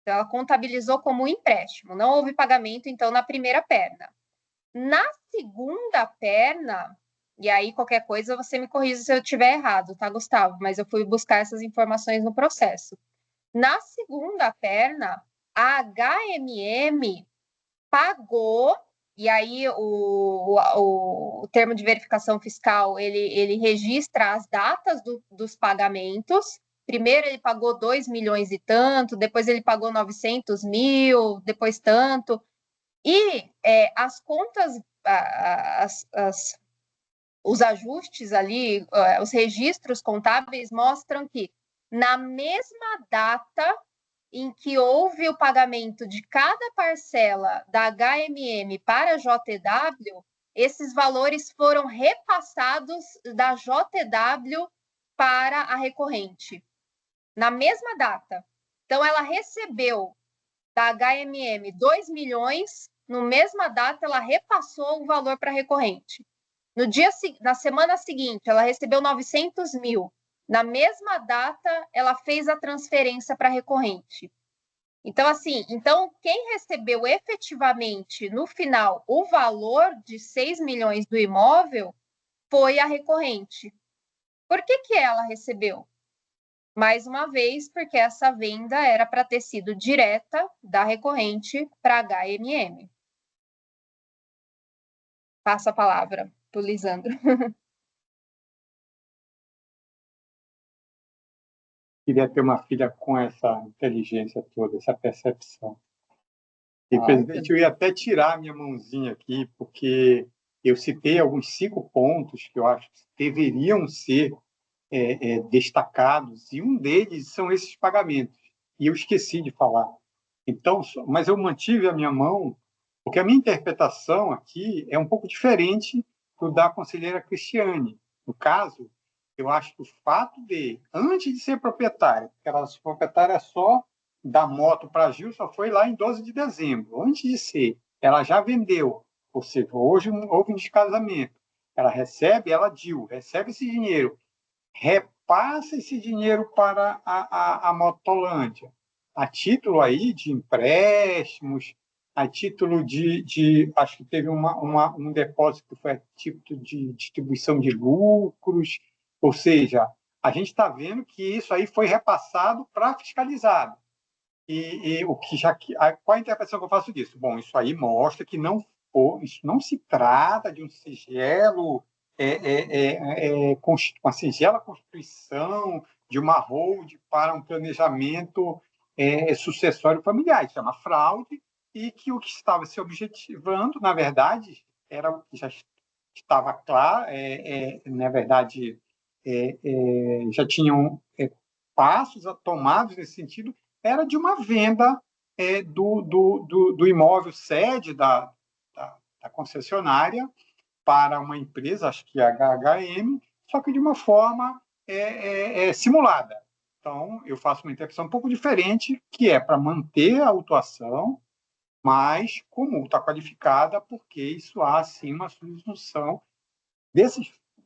ela contabilizou como empréstimo, não houve pagamento, então, na primeira perna. Na segunda perna, e aí qualquer coisa você me corrija se eu estiver errado, tá, Gustavo? Mas eu fui buscar essas informações no processo. Na segunda perna, a HMM pagou, e aí o termo de verificação fiscal, ele registra as datas dos pagamentos. Primeiro ele pagou 2 milhões e tanto, depois ele pagou 900 mil, depois tanto. E as contas, os ajustes ali, os registros contábeis mostram que na mesma data em que houve o pagamento de cada parcela da HMM para a JTW, esses valores foram repassados da JTW para a recorrente, na mesma data. Então, ela recebeu da HMM 2 milhões, na mesma data ela repassou o valor para a recorrente. Na semana seguinte, ela recebeu 900 mil. Na mesma data, ela fez a transferência para a recorrente. Então, assim, quem recebeu efetivamente, no final, o valor de 6 milhões do imóvel foi a recorrente. Por que ela recebeu? Mais uma vez, porque essa venda era para ter sido direta da recorrente para a HMM. Passo a palavra para o Lisandro. Queria ter uma filha com essa inteligência toda, essa percepção. E, presidente, eu ia até tirar a minha mãozinha aqui, porque eu citei alguns 5 pontos que eu acho que deveriam ser destacados, e um deles são esses pagamentos. E eu esqueci de falar. Então, mas eu mantive a minha mão, porque a minha interpretação aqui é um pouco diferente do da conselheira Cristiane. No caso, eu acho que o fato de, antes de ser proprietária, porque ela era proprietária só da moto para a Gil, só foi lá em 12 de dezembro. Antes de ser, ela já vendeu, ou seja, hoje houve um descasamento. Ela recebe esse dinheiro, repassa esse dinheiro para a Motolândia, a título aí de empréstimos, a título acho que teve um depósito que foi a título de distribuição de lucros, ou seja, a gente está vendo que isso aí foi repassado para fiscalizado. E qual a interpretação que eu faço disso? Bom, isso aí mostra que isso não se trata de um sigelo, uma singela constituição de uma hold para um planejamento sucessório familiar. Isso é uma fraude, e que o que estava se objetivando, na verdade, era o que já estava claro, na verdade, já tinham passos tomados nesse sentido, era de uma venda do imóvel sede da concessionária para uma empresa, acho que a HHM, só que de uma forma simulada. Então, eu faço uma interpretação um pouco diferente, que é para manter a autuação, mas com multa qualificada, porque isso há, sim, uma subsunção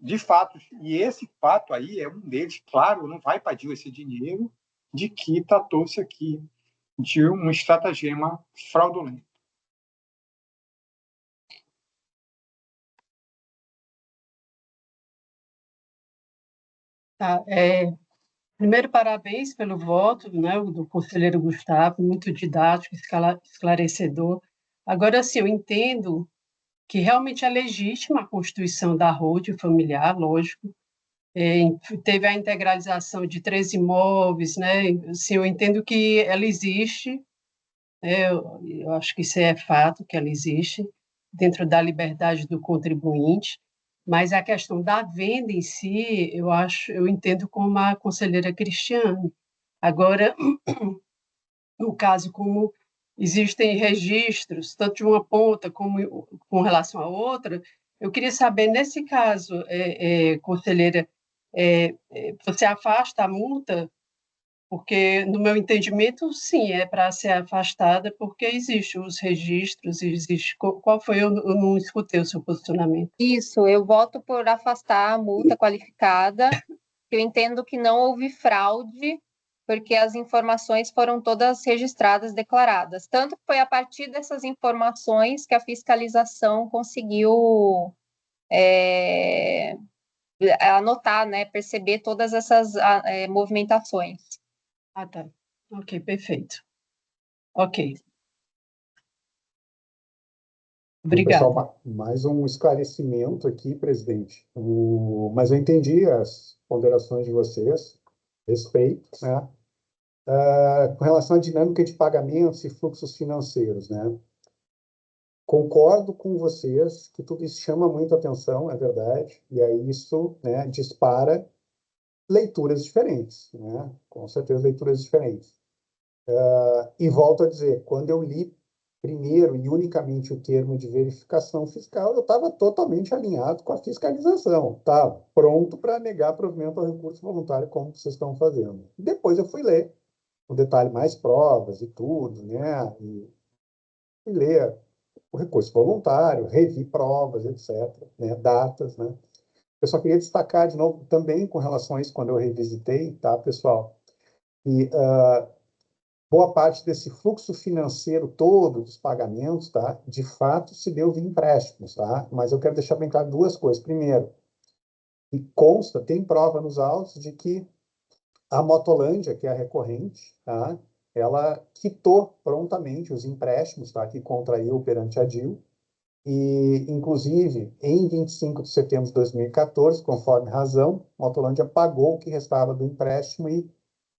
de fatos. E esse fato aí é um deles, claro, não vai para esse dinheiro, de que tratou-se aqui de um estratagema fraudulento. Tá, primeiro, parabéns pelo voto, né, do conselheiro Gustavo, muito didático, esclarecedor. Agora, sim, eu entendo que realmente é legítima a constituição da holding familiar, lógico. Teve a integralização de 3 imóveis, né? Assim, eu entendo que ela existe, eu acho que isso é fato, que ela existe, dentro da liberdade do contribuinte, Mas a questão da venda em si, eu entendo como a conselheira Cristiane. Agora, no caso, como existem registros, tanto de uma ponta como com relação à outra, eu queria saber, nesse caso, conselheira, você afasta a multa? Porque, no meu entendimento, sim, é para ser afastada, porque existem os registros, existe. Qual foi? Eu não escutei o seu posicionamento. Isso, eu voto por afastar a multa qualificada. Eu entendo que não houve fraude, porque as informações foram todas registradas, declaradas. Tanto que foi a partir dessas informações que a fiscalização conseguiu anotar, né, perceber todas essas movimentações. Ah, tá. Ok, perfeito. Ok. Então, Obrigada. pessoal, mais um esclarecimento aqui, presidente. Mas eu entendi as ponderações de vocês, respeito, né? Com relação à dinâmica de pagamentos e fluxos financeiros, né? Concordo com vocês que tudo isso chama muito atenção, é verdade, e aí isso, né, dispara leituras diferentes, né? Com certeza leituras diferentes. E volto a dizer, quando eu li primeiro e unicamente o termo de verificação fiscal, eu estava totalmente alinhado com a fiscalização, estava pronto para negar provimento ao recurso voluntário, como vocês estão fazendo. Depois eu fui ler, com detalhe mais provas e tudo, né? E fui ler o recurso voluntário, revi provas, etc., né? Datas, né? Eu só queria destacar de novo também com relação a isso, quando eu revisitei, tá, pessoal? E boa parte desse fluxo financeiro todo dos pagamentos, tá, de fato se deu via empréstimos, tá? Mas eu quero deixar bem claro duas coisas. Primeiro, e consta, tem prova nos autos de que a Motolândia, que é a recorrente, tá, ela quitou prontamente os empréstimos, tá, que contraiu perante a DIL, e, inclusive, em 25 de setembro de 2014, conforme razão, a Motolândia pagou o que restava do empréstimo e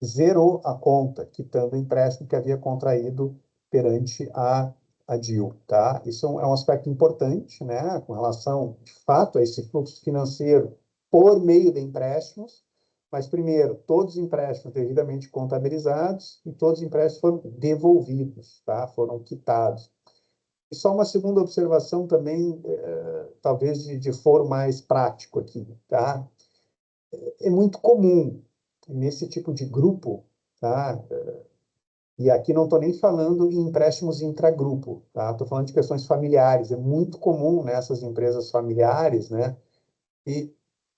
zerou a conta, quitando o empréstimo que havia contraído perante a DIL. Tá? Isso é um aspecto importante, né, com relação, de fato, a esse fluxo financeiro por meio de empréstimos, mas, primeiro, todos os empréstimos devidamente contabilizados e todos os empréstimos foram devolvidos, tá? Foram quitados. E só uma segunda observação também, talvez de foro mais prático aqui, tá? É muito comum nesse tipo de grupo, tá? E aqui não estou nem falando em empréstimos intragrupo, tá? Estou falando de questões familiares. É muito comum nessas empresas familiares, né? E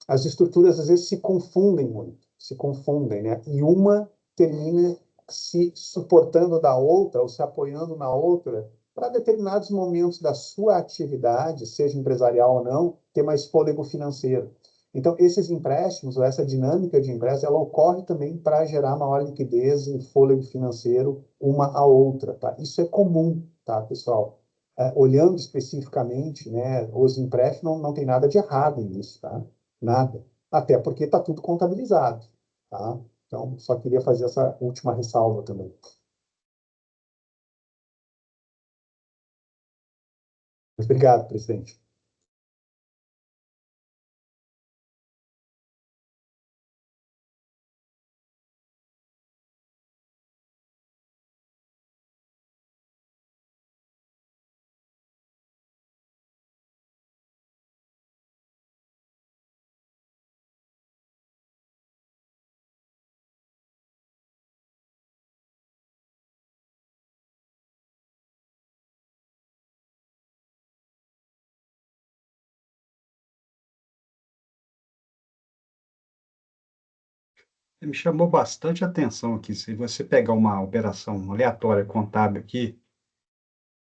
as estruturas às vezes se confundem muito, se confundem, né? E uma termina se suportando da outra ou se apoiando na outra para determinados momentos da sua atividade, seja empresarial ou não, ter mais fôlego financeiro. Então, esses empréstimos, ou essa dinâmica de empréstimo, ela ocorre também para gerar maior liquidez e fôlego financeiro uma à outra, tá? Isso é comum, tá, pessoal? Olhando especificamente, né, os empréstimos, não tem nada de errado nisso, tá? Nada. Até porque está tudo contabilizado, tá? Então, só queria fazer essa última ressalva também. Mas obrigado, presidente. Me chamou bastante atenção aqui. Se você pegar uma operação aleatória contábil aqui,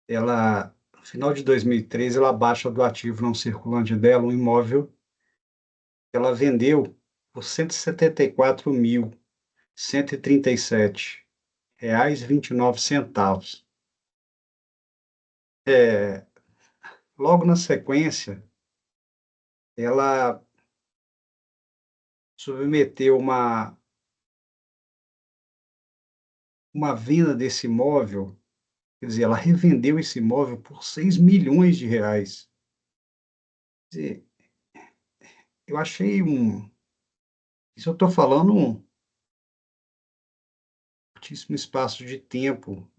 ela, no final de 2013, ela baixa do ativo não circulante dela um imóvel que ela vendeu por R$ 174.137,29. Logo na sequência, ela submeteu uma venda desse imóvel, quer dizer, ela revendeu esse imóvel por R$ 6 milhões. Quer dizer, eu achei isso eu estou falando um curtíssimo espaço de tempo,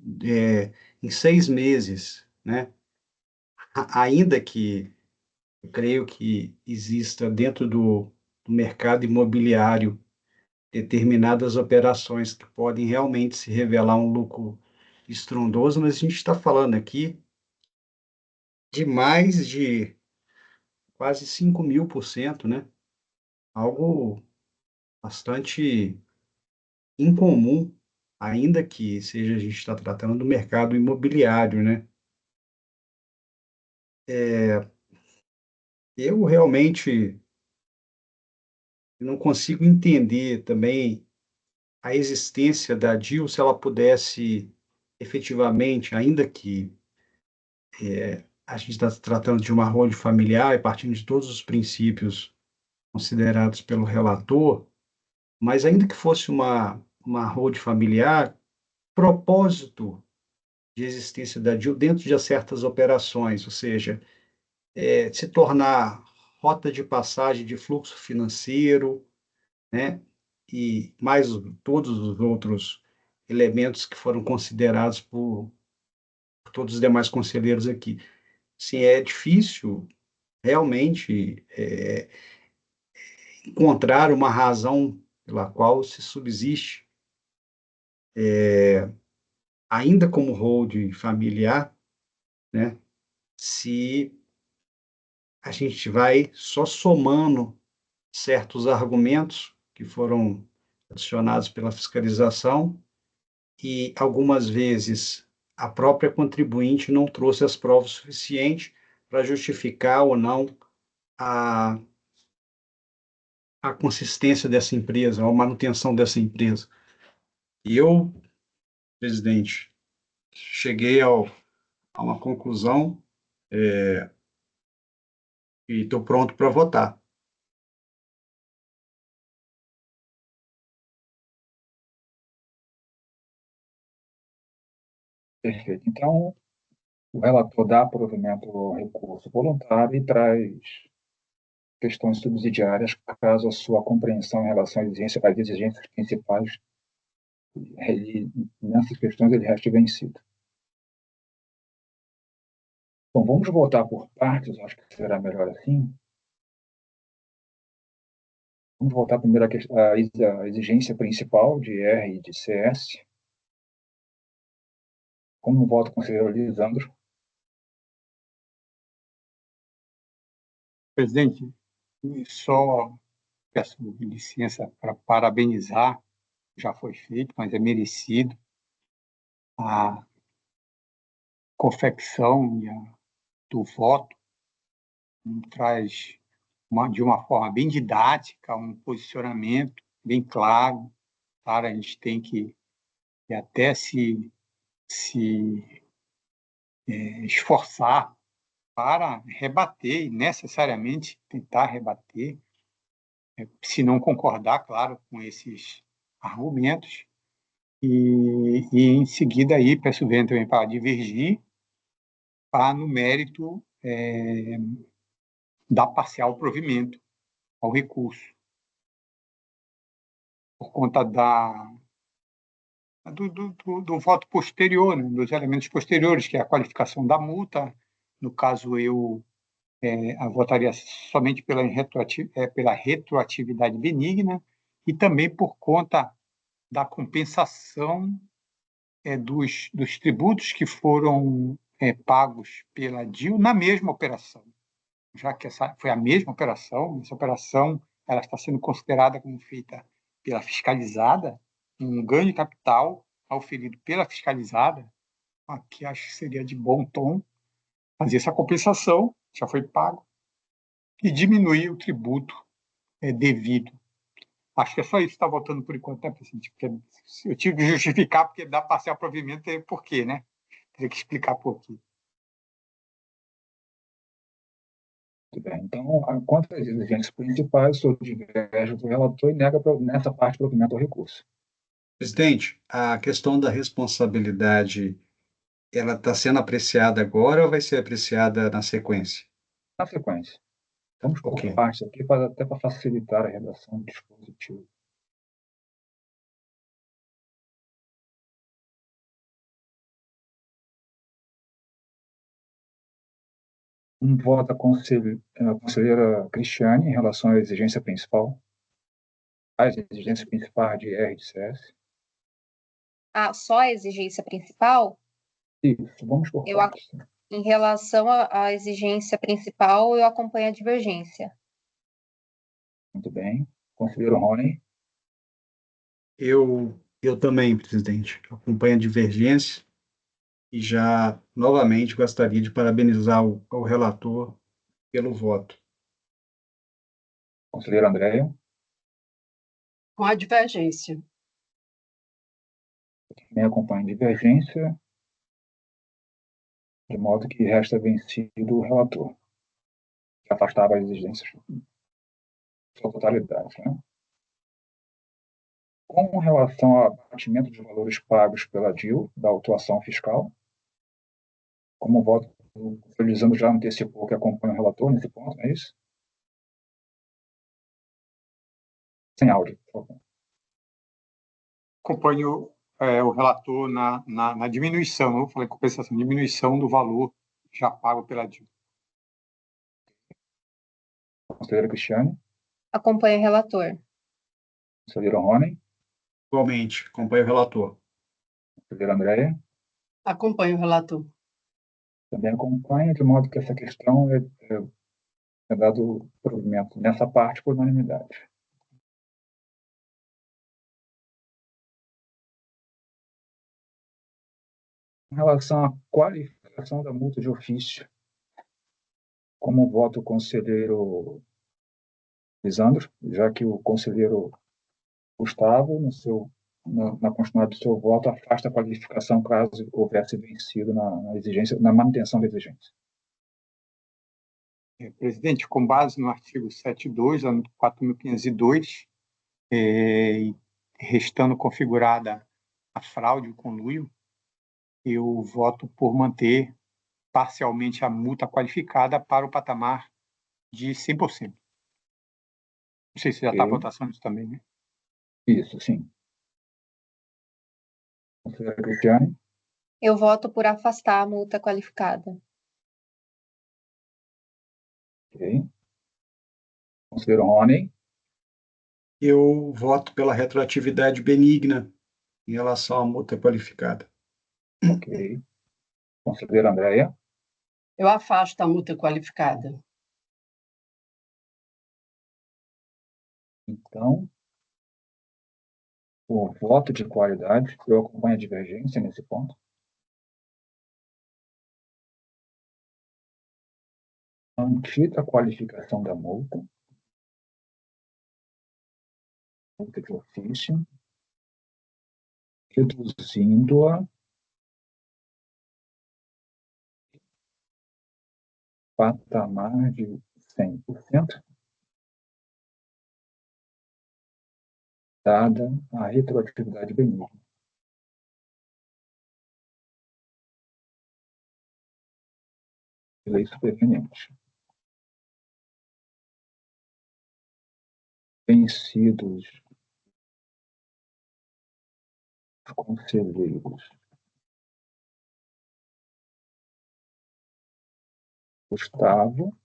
em 6 meses, né? Ainda que eu creio que exista dentro do mercado imobiliário determinadas operações que podem realmente se revelar um lucro estrondoso, mas a gente está falando aqui de mais de quase 5.000%, né? Algo bastante incomum, ainda que seja a gente está tratando do mercado imobiliário, né? Eu realmente não consigo entender também a existência da DIL se ela pudesse efetivamente, ainda que a gente está tratando de uma holding familiar e partindo de todos os princípios considerados pelo relator, mas ainda que fosse uma holding familiar, propósito de existência da DIL dentro de certas operações, ou seja, se tornar rota de passagem de fluxo financeiro, né? E mais todos os outros elementos que foram considerados por todos os demais conselheiros aqui. Sim, é difícil realmente encontrar uma razão pela qual se subsiste, ainda como holding familiar, né? Se a gente vai só somando certos argumentos que foram adicionados pela fiscalização e algumas vezes a própria contribuinte não trouxe as provas suficientes para justificar ou não a, a consistência dessa empresa, a manutenção dessa empresa. E eu, presidente, cheguei a uma conclusão e estou pronto para votar. Perfeito. Então, o relator dá provimento ao recurso voluntário e traz questões subsidiárias, caso a sua compreensão em relação às exigências principais, nessas questões ele reste vencido. Bom, vamos votar por partes, acho que será melhor assim. Vamos voltar primeiro à exigência principal de R e de CS. Como vota o conselheiro Lisandro? Presidente, só peço licença para parabenizar, já foi feito, mas é merecido, a confecção do voto, traz de uma forma bem didática, um posicionamento bem claro. Claro, a gente tem que até se esforçar para rebater e necessariamente tentar rebater, se não concordar, claro, com esses argumentos. E em seguida, aí, peço vênia também para divergir, para, no mérito, dar parcial provimento ao recurso, por conta do voto posterior, né, dos elementos posteriores, que é a qualificação da multa. No caso, eu votaria somente pela retroatividade benigna e também por conta da compensação dos tributos que foram pagos pela DIL na mesma operação. Já que essa foi a mesma operação, essa operação ela está sendo considerada como feita pela fiscalizada, um ganho de capital auferido pela fiscalizada, aqui acho que seria de bom tom fazer essa compensação, já foi pago, e diminuir o tributo devido. Acho que é só isso que está votando por enquanto, né, presidente? Porque eu tive que justificar, porque dá parcial provimento, por quê, né? Teria que explicar por quê. Muito bem. Então, quanto às exigências principais, o senhor diverge do relator e nega nessa parte provimento ao recurso. Presidente, a questão da responsabilidade, ela está sendo apreciada agora ou vai ser apreciada na sequência? Na sequência. Vamos por Ok. partes aqui, até para facilitar a redação do dispositivo. Um voto à conselheira Cristiane em relação à exigência principal. As exigências principais de R de CS. Ah, só a exigência principal? Isso, vamos por Eu, partes. em relação à exigência principal, eu acompanho a divergência. Muito bem. Conselheiro Rony. Eu também, presidente, acompanho a divergência e já, novamente, gostaria de parabenizar o relator pelo voto. Conselheira Andréia. Com a divergência. Também acompanho a divergência, de modo que resta vencido o relator, que afastava as exigências em sua totalidade. Né? Com relação ao abatimento de valores pagos pela DIL, da autuação fiscal, como voto, o Lisandro já antecipou que acompanha o relator nesse ponto, não é isso? Sem áudio, por favor. Acompanho o relator na diminuição, eu falei compensação, diminuição do valor já pago pela DIL. Conselheira Cristiane. Acompanho o relator. Conselheiro Rony. Igualmente, acompanho o relator. Conselheira Andréia. Acompanho o relator. Também acompanha, de modo que essa questão é dado provimento nessa parte por unanimidade. Em relação à qualificação da multa de ofício, como voto o conselheiro Lisandro, já que o conselheiro Gustavo, na continuidade do seu voto, afasta a qualificação caso houvesse vencido na exigência, na manutenção da exigência. Presidente, com base no artigo 7.2, 4.502, restando configurada a fraude e o conluio, eu voto por manter parcialmente a multa qualificada para o patamar de 100%. Não sei se já está a votação disso também, né? Isso, sim. Conselheira Cristiane. Eu voto por afastar a multa qualificada. Ok. Conselheiro Rony. Eu voto pela retroatividade benigna em relação à multa qualificada. Ok. Conselheira Andréia. Eu afasto a multa qualificada. Então, o voto de qualidade, eu acompanho a divergência nesse ponto. Mantida a qualificação da multa de ofício, reduzindo-a patamar de 100%, dada a retroatividade benigna. Lei superveniente. Vencidos os conselheiros Gustavo,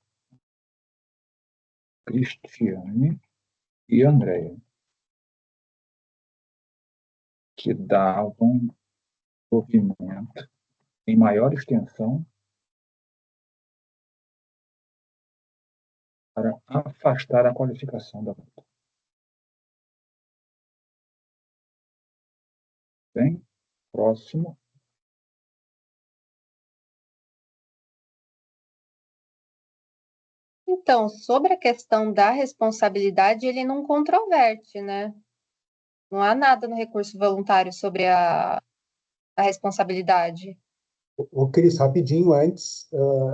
Cristiane e Andréia, que davam provimento em maior extensão para afastar a qualificação da multa. Bem, próximo. Então, sobre a questão da responsabilidade, ele não controverte, né? Não há nada no recurso voluntário sobre a responsabilidade. O Cris, rapidinho antes,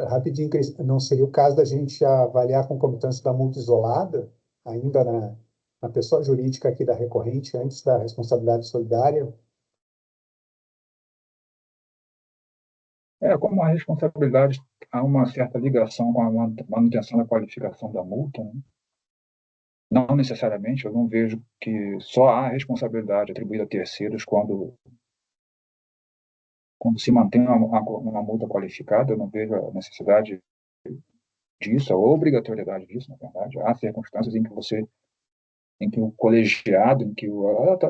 rapidinho, Cris, não seria o caso da gente avaliar a concomitância da multa isolada, ainda na pessoa jurídica aqui da recorrente, antes da responsabilidade solidária? Como a responsabilidade há uma certa ligação com a manutenção da qualificação da multa, né? Não necessariamente, eu não vejo que só há responsabilidade atribuída a terceiros quando se mantém uma multa qualificada, eu não vejo a necessidade disso, a obrigatoriedade disso, na verdade. Há circunstâncias em que o colegiado,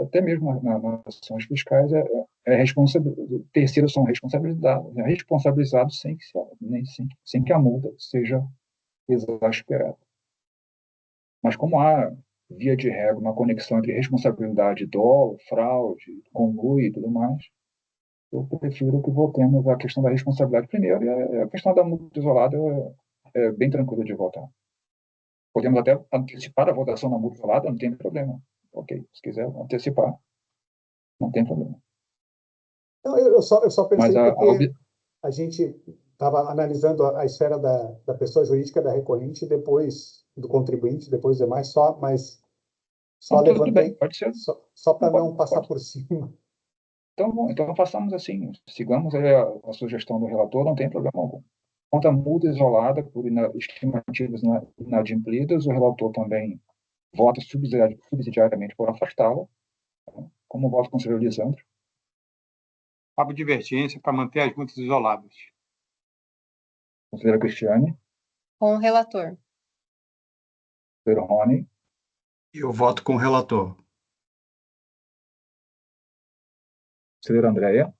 até mesmo nas ações fiscais, terceiros são responsabilizados sem que a multa seja exasperada. Mas como há, via de regra, uma conexão entre responsabilidade, dolo, fraude, conluio e tudo mais, eu prefiro que voltemos à questão da responsabilidade primeiro, e a questão da multa isolada é bem tranquila de votar. Podemos até antecipar a votação na multa isolada, não tem problema. Ok, se quiser antecipar, não tem problema. Não, eu só Mas pensei porque a gente estava analisando a esfera da pessoa jurídica, da recorrente, depois do contribuinte, depois demais, mas só tudo bem, levantei, pode ser. só para não passar pode. por cima. Então, bom, então façamos assim, sigamos a sugestão do relator, não tem problema algum. Quanto à multa isolada por estimativas inadimplidas, o relator também vota subsidiariamente por afastá-la, como vota o conselheiro Lisandro. Cabo divergência para manter as multas isoladas. Conselheira Cristiane. Com o relator. Conselheiro Rony. Eu voto com o relator. Conselheira Andréia.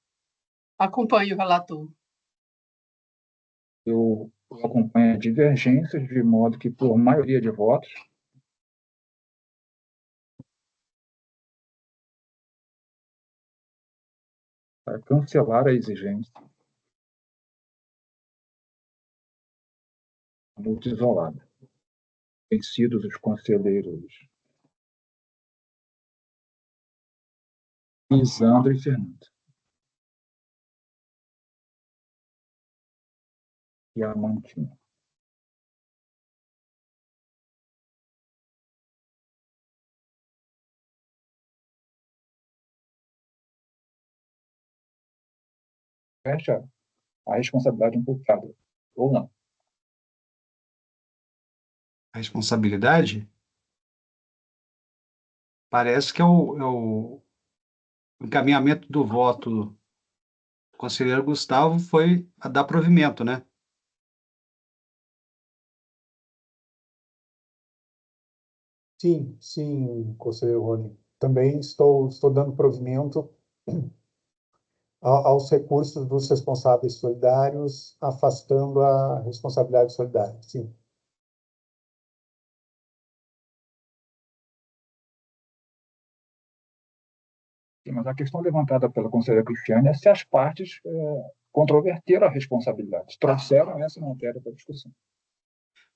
Acompanho o relator. Eu acompanho divergências, de modo que, por maioria de votos, para cancelar a exigência multa isolada, vencidos os conselheiros Lisandro e Fernando. E a Mantinha. Fecha a responsabilidade imputada, ou não. A responsabilidade parece que é o encaminhamento do voto do conselheiro Gustavo foi a dar provimento, né? Sim, conselheiro Rony. Também estou dando provimento aos recursos dos responsáveis solidários, afastando a responsabilidade solidária. Sim. Sim, mas a questão levantada pela conselheira Cristiane é se as partes controverteram a responsabilidade, trouxeram essa matéria para discussão.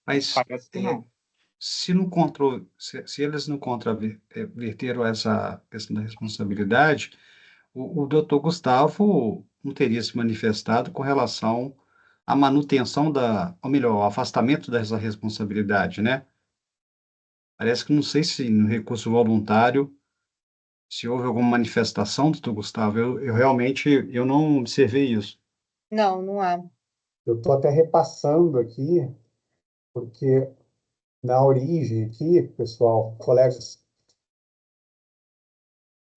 Mas Parece que não. se eles não controverteram essa questão da responsabilidade, o doutor Gustavo não teria se manifestado com relação à manutenção ou melhor, ao afastamento dessa responsabilidade, né? Parece que não sei se no recurso voluntário, se houve alguma manifestação, doutor Gustavo, eu realmente eu não observei isso. Não há. Eu estou até repassando aqui, porque na origem aqui, pessoal, colegas,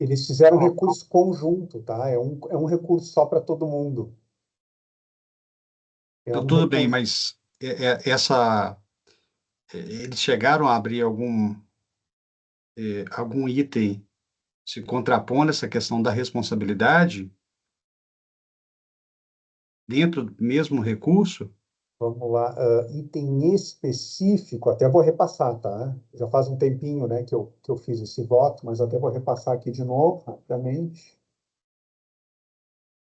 eles fizeram um recurso conjunto, tá? É um recurso só para todo mundo. Então, tudo bem, mas eles chegaram a abrir algum item se contrapondo a essa questão da responsabilidade dentro do mesmo recurso? Vamos lá, item específico, até vou repassar, tá? Já faz um tempinho, né, que eu fiz esse voto, mas até vou repassar aqui de novo, rapidamente.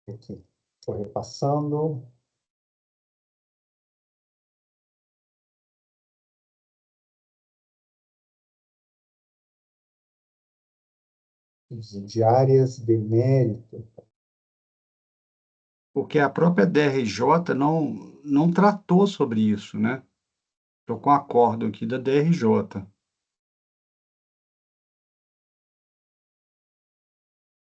Aqui, estou repassando. Diárias de mérito. Porque a própria DRJ não tratou sobre isso, né? Estou com um acordo aqui da DRJ.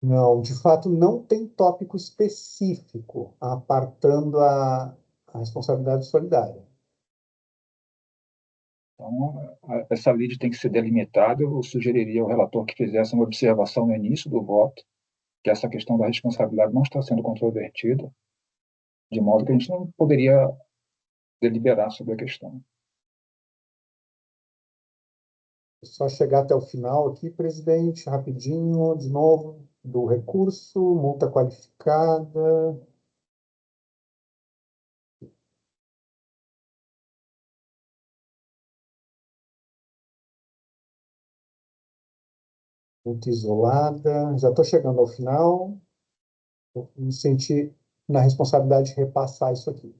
Não, de fato, não tem tópico específico apartando a responsabilidade solidária. Então, essa lide tem que ser delimitada. Eu sugeriria ao relator que fizesse uma observação no início do voto, que essa questão da responsabilidade não está sendo controvertida, de modo que a gente não poderia deliberar sobre a questão. Só chegar até o final aqui, presidente, rapidinho, de novo, do recurso, multa qualificada. Multa isolada. Já estou chegando ao final. Eu me senti na responsabilidade de repassar isso aqui.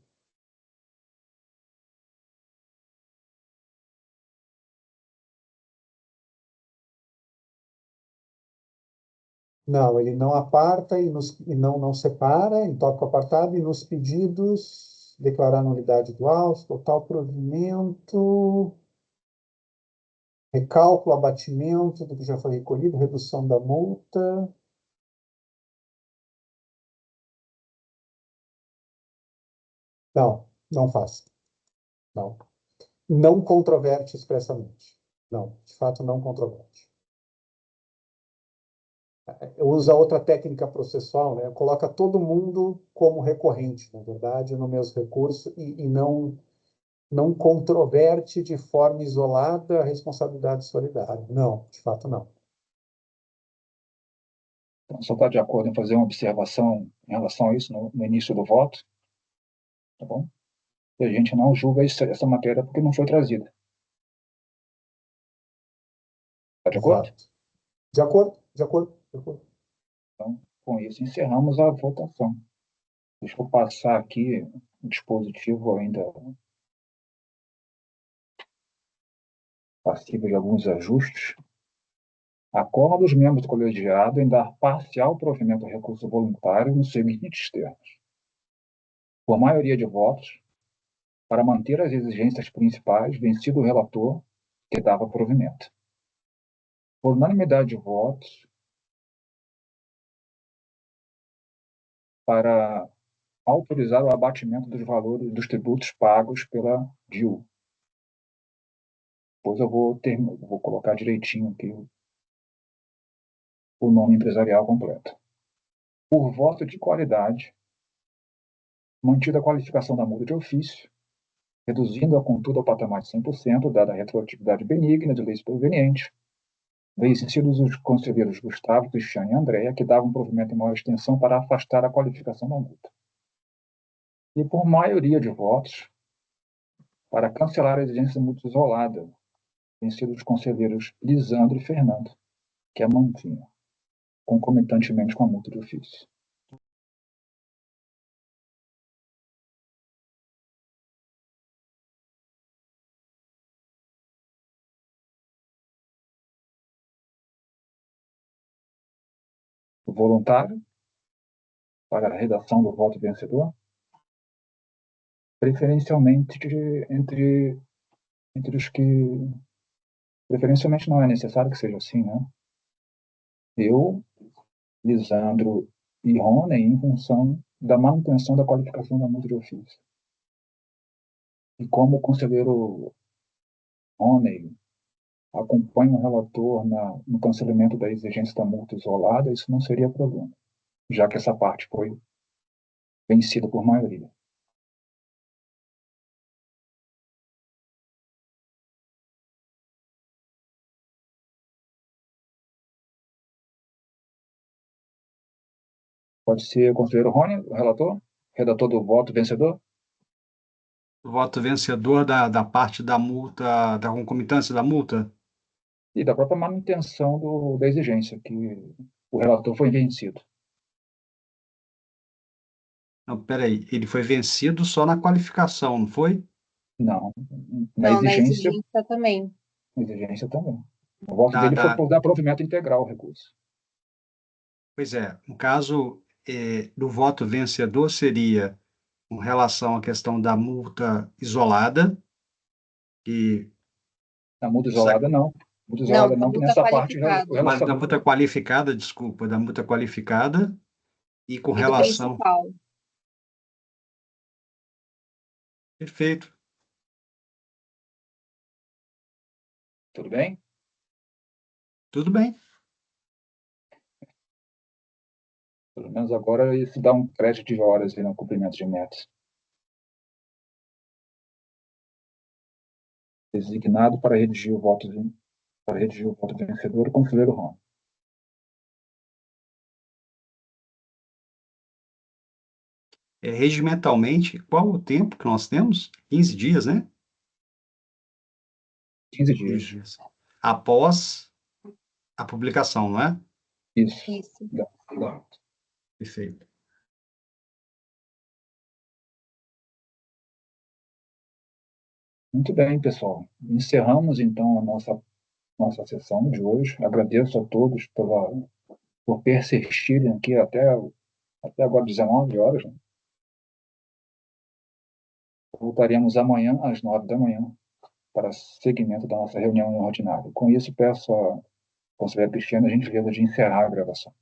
Não, ele não aparta e não separa, em tópico apartado, e nos pedidos, declarar nulidade do auto, total provimento, recálculo, abatimento do que já foi recolhido, redução da multa. Não, não faz. Não. Não controverte expressamente. Não, de fato, não controverte. Usa outra técnica processual, né? Coloca todo mundo como recorrente, na verdade, no mesmo recurso e não controverte de forma isolada a responsabilidade solidária. Não, de fato, não. Então, só está de acordo em fazer uma observação em relação a isso no início do voto, tá bom? E a gente não julga essa matéria porque não foi trazida. Está de acordo? Exato. De acordo, de acordo, de acordo. Então, com isso, encerramos a votação. Deixa eu passar aqui o dispositivo ainda passível de alguns ajustes. Acordo os membros do colegiado em dar parcial provimento ao recurso voluntário nos seguintes termos. Por maioria de votos, para manter as exigências principais, vencido o relator que dava provimento. Por unanimidade de votos, para autorizar o abatimento dos valores dos tributos pagos pela DIU. Depois eu vou colocar direitinho aqui o nome empresarial completo. Por voto de qualidade, mantida a qualificação da multa de ofício, reduzindo-a, contudo, ao patamar de 100%, dada a retroatividade benigna de leis provenientes, vencidos os conselheiros Gustavo, Cristiano e Andréa, que davam provimento em maior extensão para afastar a qualificação da multa. E por maioria de votos, para cancelar a exigência de multa isolada, vencidos os conselheiros Lisandro e Fernando, que a mantinham, concomitantemente com a multa de ofício. O voluntário, para a redação do voto vencedor, preferencialmente entre os que... Preferencialmente não é necessário que seja assim, né? Eu, Lisandro e Rony, em função da manutenção da qualificação da multa de ofício. E como o conselheiro Rony acompanha o relator no cancelamento da exigência da multa isolada, isso não seria problema, já que essa parte foi vencida por maioria. Pode ser o conselheiro Rony, o relator, redator do voto vencedor? O voto vencedor da parte da multa, da concomitância da multa? E da própria manutenção da exigência, que o relator foi vencido. Não, peraí, ele foi vencido só na qualificação, não foi? Não, Na exigência também. exigência também. O voto dele foi por dar provimento integral ao recurso. Pois é, no caso do voto vencedor seria com relação à questão da multa isolada, e A multa isolada, não. Muito Não, isolada da não, que multa nessa parte qualificada. o Mas da relacionamento multa qualificada, desculpa, da multa qualificada e com E do relação. principal. Perfeito. tudo bem? Tudo bem. Pelo menos agora isso dá um crédito de horas aí no cumprimento de metas. Designado para redigir o voto vencedor, o conselheiro Ron. Regimentalmente, qual o tempo que nós temos? 15 dias, né? 15 15 dias. dias. Após a publicação, não é? Isso. Isso. Dá. Perfeito. Muito bem, pessoal. Encerramos, então, a nossa sessão de hoje. Agradeço a todos por persistirem aqui até agora 19 horas. Né? Voltaremos amanhã às 9 da manhã para seguimento da nossa reunião ordinária. Com isso, peço à conselheira Cristina a gentileza de encerrar a gravação.